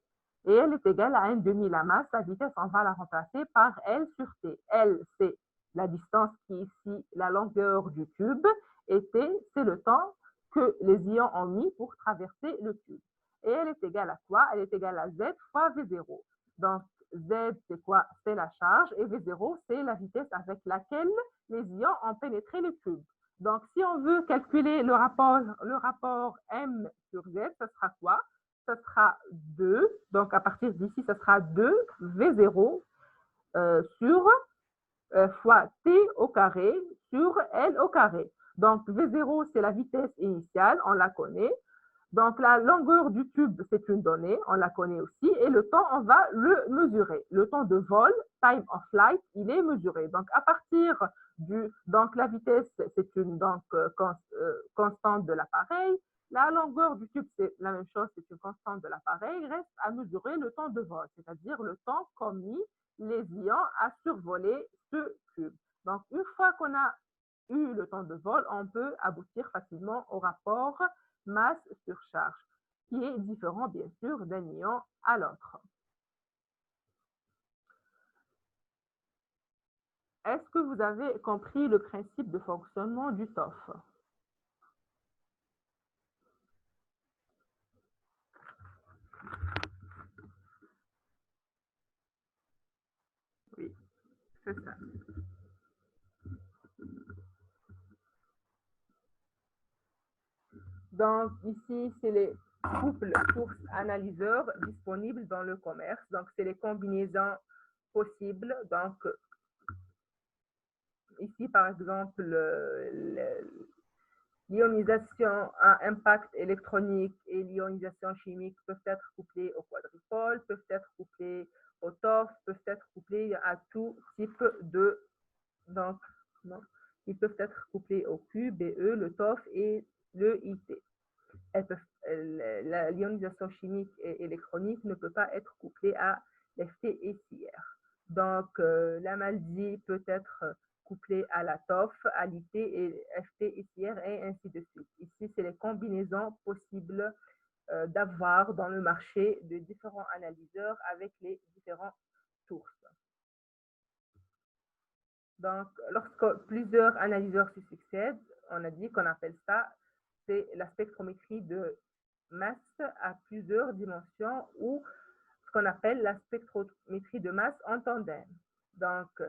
Et elle est égale à 1 demi la masse. La vitesse, on va la remplacer par L sur T. L, c'est la distance qui est ici la longueur du tube. Et T, c'est le temps que les ions ont mis pour traverser le tube. Et elle est égale à quoi? Elle est égale à Z fois V0. Donc, Z, c'est quoi? C'est la charge. Et V0, c'est la vitesse avec laquelle les ions ont pénétré le tube. Donc, si on veut calculer le rapport M sur Z, ce sera quoi? Ce sera 2. Donc, à partir d'ici, ce sera 2 V0 sur fois T au carré sur L au carré. Donc, V0, c'est la vitesse initiale, on la connaît. Donc, la longueur du tube, c'est une donnée, on la connaît aussi. Et le temps, on va le mesurer. Le temps de vol, time of flight, il est mesuré. Donc, à partir donc la vitesse, c'est une constante de l'appareil. La longueur du tube, c'est la même chose, c'est une constante de l'appareil. Il reste à mesurer le temps de vol, c'est-à-dire le temps qu'ont mis les ions à survoler ce tube. Donc, une fois qu'on a eu le temps de vol, on peut aboutir facilement au rapport masse sur charge, qui est différent, bien sûr, d'un ion à l'autre. Est-ce que vous avez compris le principe de fonctionnement du TOF? Oui, c'est ça. Donc, ici, c'est les couples sources-analyseurs disponibles dans le commerce. Donc, c'est les combinaisons possibles. Donc, ici, par exemple, l'ionisation à impact électronique et l'ionisation chimique peuvent être couplées au quadrupole, peuvent être couplées au TOF, peuvent être couplées à tout type de... Donc, non, ils peuvent être couplés au Q, BE, le TOF et le IT. L'ionisation chimique et électronique ne peut pas être couplée à l'FT et CR. Donc, la MALDI peut être couplée à la TOF, à l'IT et FT et CR et ainsi de suite. Ici, c'est les combinaisons possibles d'avoir dans le marché de différents analyseurs avec les différentes sources. Donc, lorsque plusieurs analyseurs se succèdent, on a dit qu'on appelle ça, c'est la spectrométrie de masse à plusieurs dimensions ou ce qu'on appelle la spectrométrie de masse en tandem. Donc,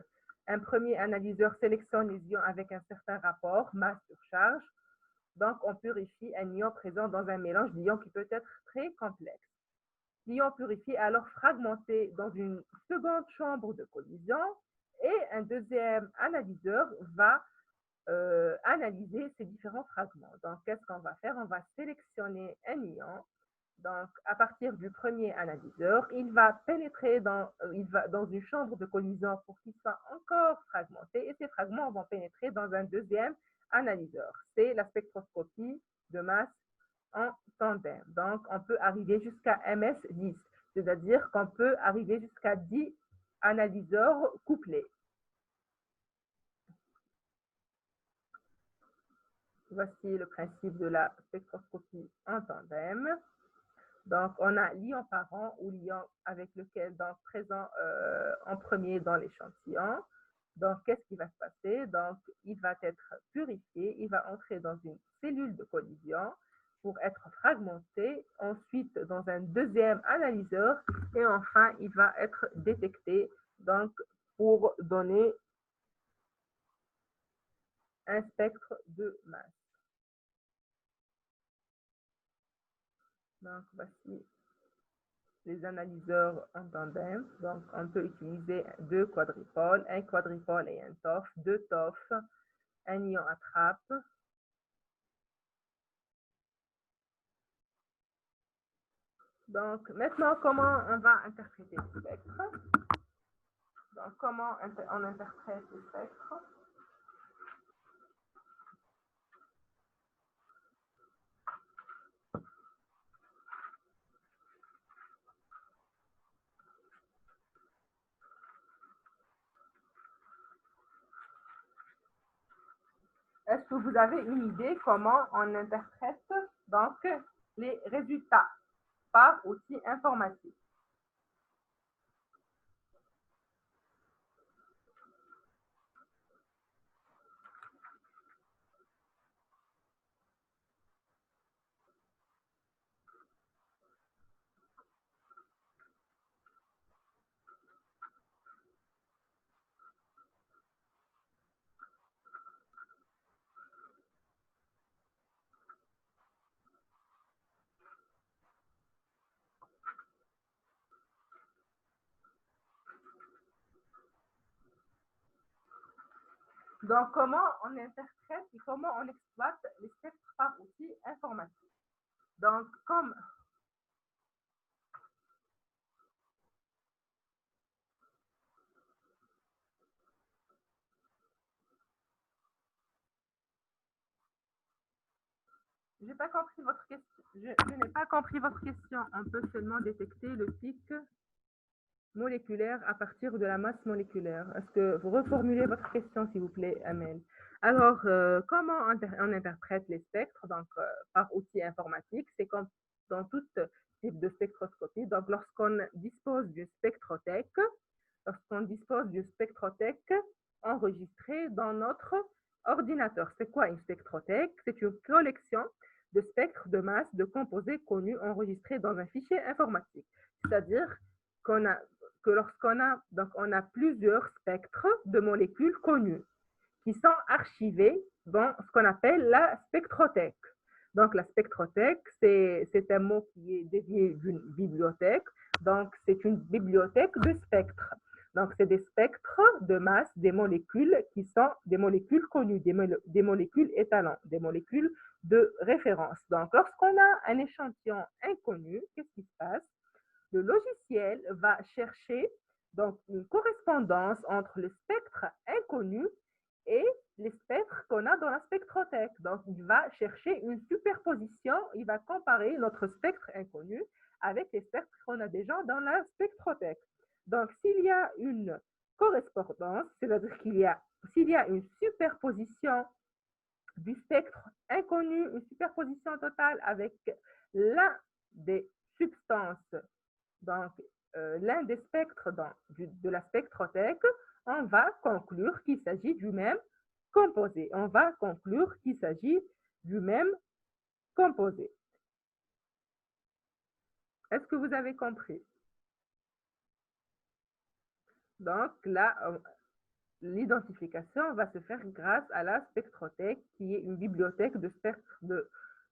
un premier analyseur sélectionne les ions avec un certain rapport masse sur charge. Donc, on purifie un ion présent dans un mélange d'ions qui peut être très complexe. L'ion purifié est alors fragmenté dans une seconde chambre de collision et un deuxième analyseur va analyser ces différents fragments. Donc, qu'est-ce qu'on va faire? On va sélectionner un ion Donc, à partir du premier analyseur, il va pénétrer dans une chambre de collision pour qu'il soit encore fragmenté et ces fragments vont pénétrer dans un deuxième analyseur. C'est la spectroscopie de masse en tandem. Donc, on peut arriver jusqu'à MS10, c'est-à-dire qu'on peut arriver jusqu'à 10 analyseurs couplés. Voici le principe de la spectroscopie en tandem. Donc, on a l'ion parent ou l'ion avec lequel, donc, présent en premier dans l'échantillon. Donc, qu'est-ce qui va se passer? Donc, il va être purifié, il va entrer dans une cellule de collision pour être fragmenté, ensuite dans un deuxième analyseur et enfin, il va être détecté donc, pour donner un spectre de masse. Donc, voici les analyseurs en tandem. Donc, on peut utiliser deux quadripoles, un quadripôle et un TOF, deux TOF, un ion à trappe. Donc, maintenant, comment on va interpréter le spectre? Donc, comment on interprète le spectre? Est-ce que vous avez une idée comment on interprète donc les résultats par outil informatique? Donc, comment on interprète et comment on exploite les spectres par outil informatique? Donc, comme j'ai pas compris votre question. Je n'ai pas compris votre question. On peut seulement détecter le pic moléculaire à partir de la masse moléculaire. Est-ce que vous reformulez votre question, s'il vous plaît, Amel? Alors, comment on interprète les spectres donc, par outil informatique? C'est comme dans tout type de spectroscopie. Donc, lorsqu'on dispose d'une spectrothèque enregistrée dans notre ordinateur. C'est quoi une spectrothèque? C'est une collection de spectres de masse de composés connus enregistrés dans un fichier informatique. C'est-à-dire qu'on a que lorsqu'on a, donc on a plusieurs spectres de molécules connues qui sont archivés dans ce qu'on appelle la spectrothèque. Donc, la spectrothèque, c'est un mot qui est dédié d'une bibliothèque. Donc, c'est une bibliothèque de spectres. Donc, c'est des spectres de masse des molécules qui sont des molécules connues, des molécules étalons, des molécules de référence. Donc, lorsqu'on a un échantillon inconnu, qu'est-ce qui se passe? Le logiciel va chercher donc une correspondance entre le spectre inconnu et les spectres qu'on a dans la spectrothèque. Donc, il va chercher une superposition, il va comparer notre spectre inconnu avec les spectres qu'on a déjà dans la spectrothèque. Donc, s'il y a une correspondance, c'est-à-dire s'il y a une superposition du spectre inconnu, une superposition totale avec l'un des substances, donc l'un des spectres de la spectrothèque, on va conclure qu'il s'agit du même composé. On va conclure qu'il s'agit du même composé. Est-ce que vous avez compris? Donc là, l'identification va se faire grâce à la spectrothèque, qui est une bibliothèque de spectres de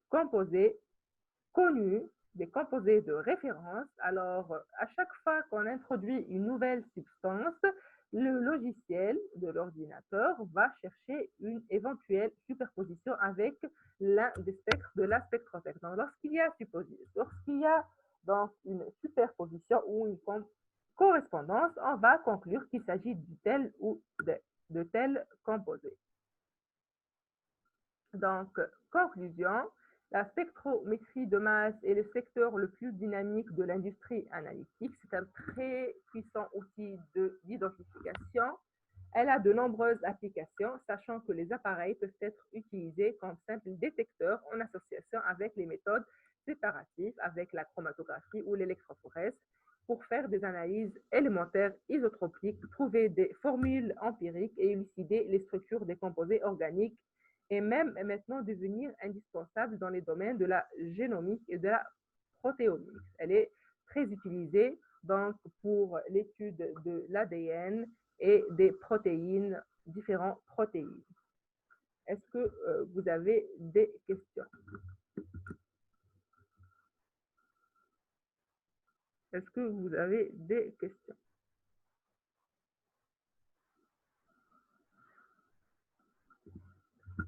composés connus, des composés de référence. Alors, à chaque fois qu'on introduit une nouvelle substance, le logiciel de l'ordinateur va chercher une éventuelle superposition avec l'un des spectres de la spectrothèque. Donc, lorsqu'il y a donc une superposition ou une correspondance, on va conclure qu'il s'agit de tel ou de tel composé. Donc, conclusion, la spectrométrie de masse est le secteur le plus dynamique de l'industrie analytique. C'est un très puissant outil d'identification. Elle a de nombreuses applications, sachant que les appareils peuvent être utilisés comme simples détecteurs en association avec les méthodes séparatives, avec la chromatographie ou l'électrophorèse, pour faire des analyses élémentaires isotropiques, trouver des formules empiriques et élucider les structures des composés organiques, et même maintenant devenir indispensable dans les domaines de la génomique et de la protéomique. Elle est très utilisée donc pour l'étude de l'ADN et des protéines, différentes protéines. Est-ce que vous avez des questions? Est-ce que vous avez des questions?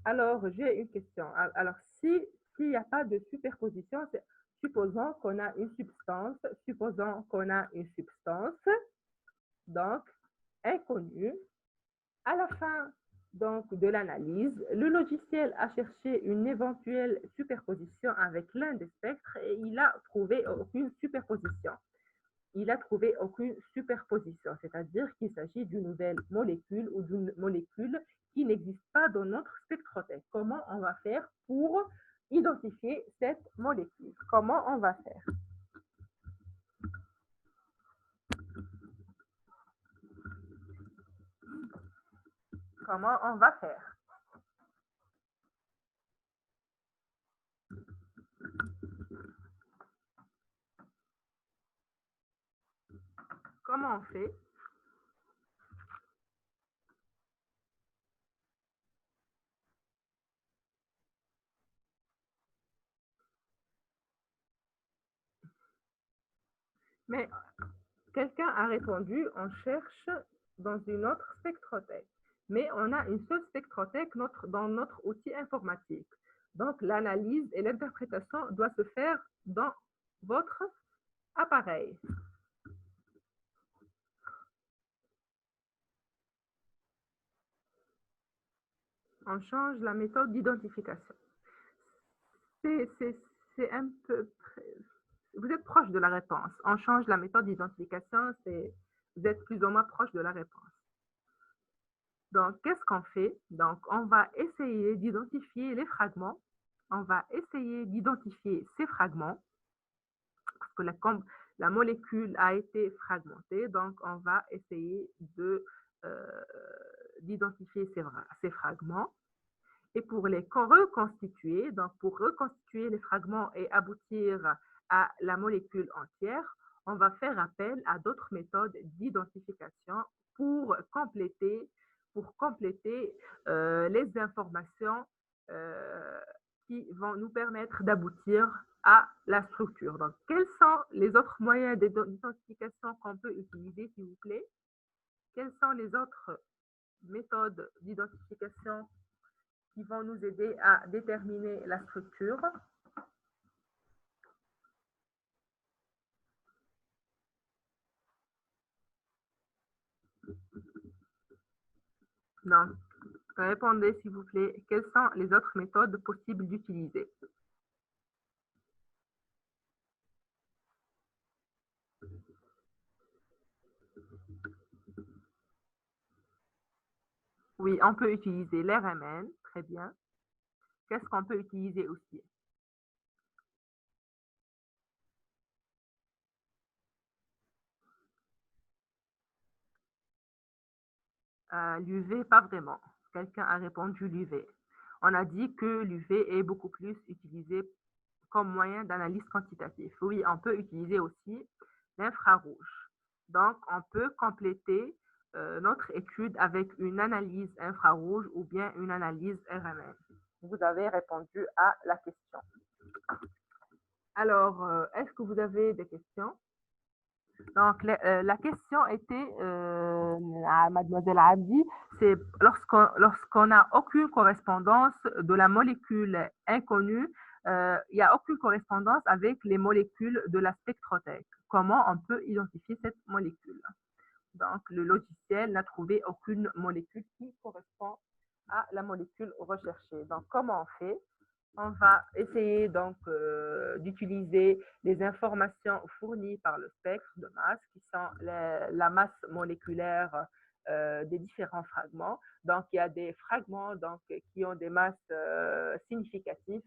Alors, j'ai une question. Alors, s'il n'y a pas de superposition, supposons qu'on a une substance, donc inconnue. À la fin donc, de l'analyse, le logiciel a cherché une éventuelle superposition avec l'un des spectres et il a trouvé aucune superposition. C'est-à-dire qu'il s'agit d'une nouvelle molécule ou d'une molécule qui n'existe pas dans notre spectrothèque. Comment on va faire pour identifier cette molécule? Comment on va faire? Comment on va faire? Comment on fait? Mais quelqu'un a répondu, on cherche dans une autre spectrothèque. Mais on a une seule spectrothèque dans notre outil informatique. Donc, l'analyse et l'interprétation doivent se faire dans votre appareil. On change la méthode d'identification. C'est un peu... Vous êtes proche de la réponse. On change la méthode d'identification, vous êtes plus ou moins proche de la réponse. Donc, qu'est-ce qu'on fait? Donc, on va essayer d'identifier les fragments. On va essayer d'identifier ces fragments parce que la molécule a été fragmentée. Donc, on va essayer d'identifier ces fragments. Et pour les reconstituer, donc pour reconstituer les fragments et aboutir à la molécule entière, on va faire appel à d'autres méthodes d'identification pour compléter les informations qui vont nous permettre d'aboutir à la structure. Donc, quels sont les autres moyens d'identification qu'on peut utiliser, s'il vous plaît? Quelles sont les autres méthodes d'identification qui vont nous aider à déterminer la structure? Donc, répondez s'il vous plaît, quelles sont les autres méthodes possibles d'utiliser? Oui, on peut utiliser l'RMN, très bien. Qu'est-ce qu'on peut utiliser aussi? L'UV, pas vraiment. Quelqu'un a répondu l'UV. On a dit que l'UV est beaucoup plus utilisé comme moyen d'analyse quantitative. Oui, on peut utiliser aussi l'infrarouge. Donc, on peut compléter notre étude avec une analyse infrarouge ou bien une analyse RMN. Vous avez répondu à la question. Alors, est-ce que vous avez des questions? Donc, la question était à Mademoiselle Abdi, c'est lorsqu'on n'a aucune correspondance de la molécule inconnue, il n'y a aucune correspondance avec les molécules de la spectrothèque. Comment on peut identifier cette molécule? Donc, le logiciel n'a trouvé aucune molécule qui correspond à la molécule recherchée. Donc, comment on fait? On va essayer donc d'utiliser les informations fournies par le spectre de masse, qui sont la masse moléculaire des différents fragments. Donc, il y a des fragments donc, qui ont des masses significatives,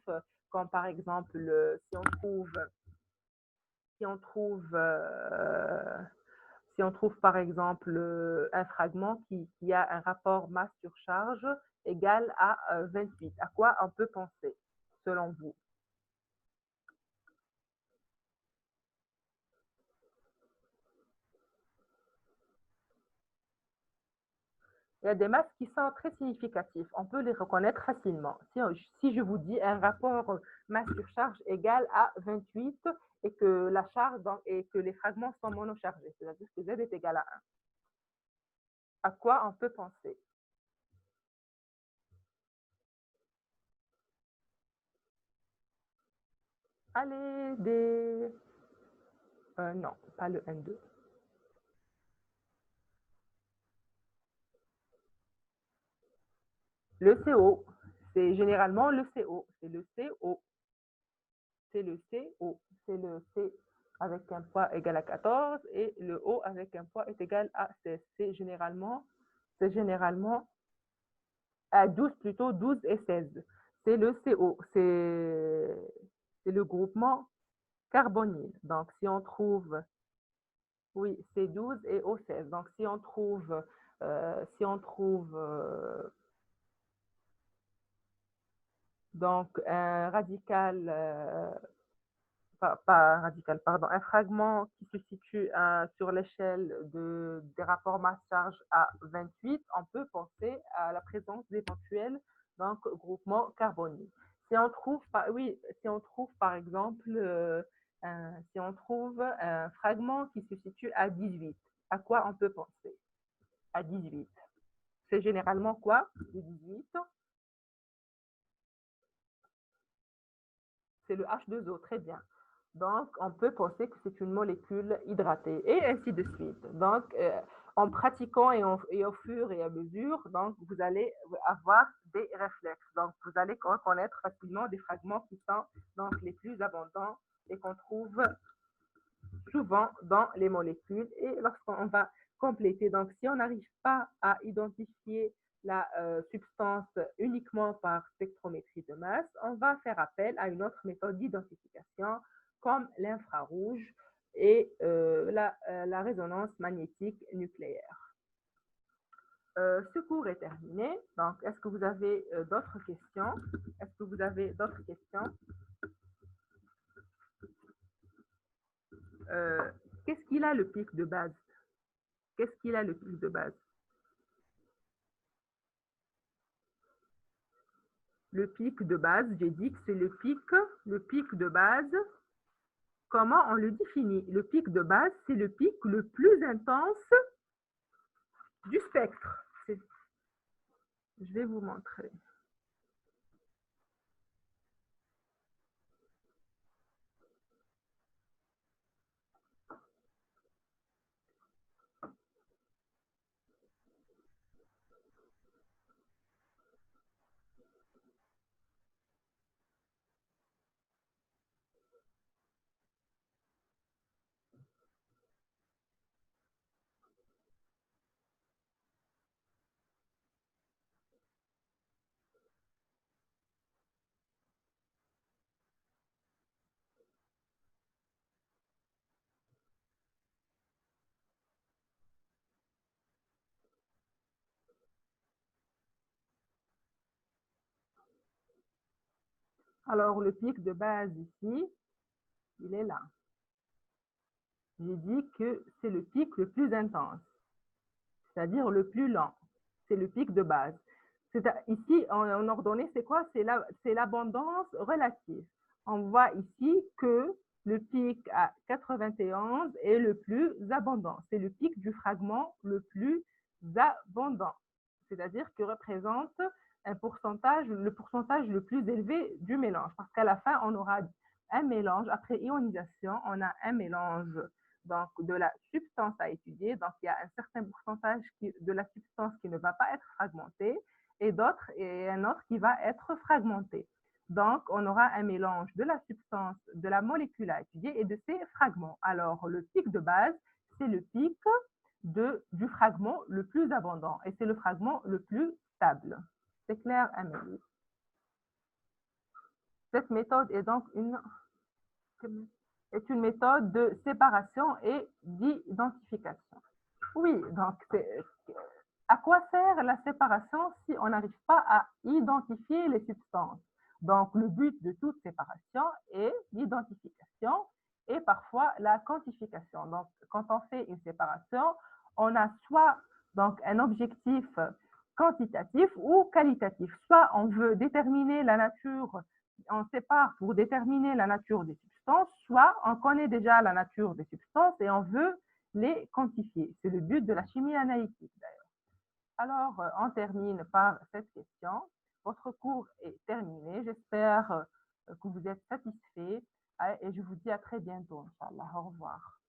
comme par exemple, si on trouve, si on trouve par exemple un fragment qui a un rapport masse sur charge égal à 28, à quoi on peut penser, selon vous? Il y a des masses qui sont très significatives. On peut les reconnaître facilement. Si je vous dis un rapport masse sur charge égal à 28 et que la charge et que les fragments sont monochargés, c'est-à-dire que Z est égal à 1, à quoi on peut penser? Allez, non, pas le N2. Le CO, c'est généralement le CO. C'est le CO. C'est le CO. C'est le C avec un poids égal à 14 et le O avec un poids est égal à 16. C'est généralement à 12 plutôt, 12 et 16. C'est le CO. C'est le groupement carbonyle. Donc, si on trouve, oui, c'est 12 et O16. Donc, si on trouve donc un radical pas un radical, pardon, un fragment qui se situe sur l'échelle des rapports masse-charge à 28, on peut penser à la présence d'éventuels donc, groupements carboniques. Si on trouve par exemple, si on trouve un fragment qui se situe à 18, à quoi on peut penser? À 18. C'est généralement quoi? Le 18, c'est le H2O, très bien. Donc, on peut penser que c'est une molécule hydratée et ainsi de suite. Donc, en pratiquant et au fur et à mesure, donc, vous allez avoir des réflexes. Donc, vous allez reconnaître facilement des fragments qui sont donc, les plus abondants et qu'on trouve souvent dans les molécules. Et lorsqu'on va compléter, donc si on n'arrive pas à identifier la substance uniquement par spectrométrie de masse, on va faire appel à une autre méthode d'identification comme l'infrarouge et la résonance magnétique nucléaire. Ce cours est terminé. Donc, est-ce que vous avez d'autres questions? Est-ce que vous avez d'autres questions? Euh, Qu'est-ce qu'il a le pic de base? Qu'est-ce qu'il a le pic de base? Le pic de base, j'ai dit que c'est le pic de base. Comment on le définit? Le pic de base, c'est le pic le plus intense du spectre. Je vais vous montrer. Alors, le pic de base ici, il est là. J'ai dit que c'est le pic le plus intense, c'est-à-dire le plus lent. C'est le pic de base. Ici, en ordonnée, c'est quoi? C'est l'abondance relative. On voit ici que le pic à 91 est le plus abondant. C'est le pic du fragment le plus abondant, c'est-à-dire que représente le pourcentage le plus élevé du mélange. Parce qu'à la fin, on aura un mélange, après ionisation, on a un mélange donc, de la substance à étudier. Donc, il y a un certain pourcentage de la substance qui ne va pas être fragmentée et un autre qui va être fragmenté. Donc, on aura un mélange de la substance, de la molécule à étudier et de ses fragments. Alors, le pic de base, c'est le pic du fragment le plus abondant et c'est le fragment le plus stable. C'est clair, Amélie? Cette méthode est donc une méthode de séparation et d'identification. Oui, donc à quoi sert la séparation si on n'arrive pas à identifier les substances? Donc, le but de toute séparation est l'identification et parfois la quantification. Donc, quand on fait une séparation, on a soit donc, un objectif quantitatif ou qualitatif. Soit on veut déterminer la nature, on sépare pour déterminer la nature des substances, soit on connaît déjà la nature des substances et on veut les quantifier. C'est le but de la chimie analytique d'ailleurs. Alors, on termine par cette question. Votre cours est terminé. J'espère que vous êtes satisfaits et je vous dis à très bientôt, Inch'Allah. Au revoir.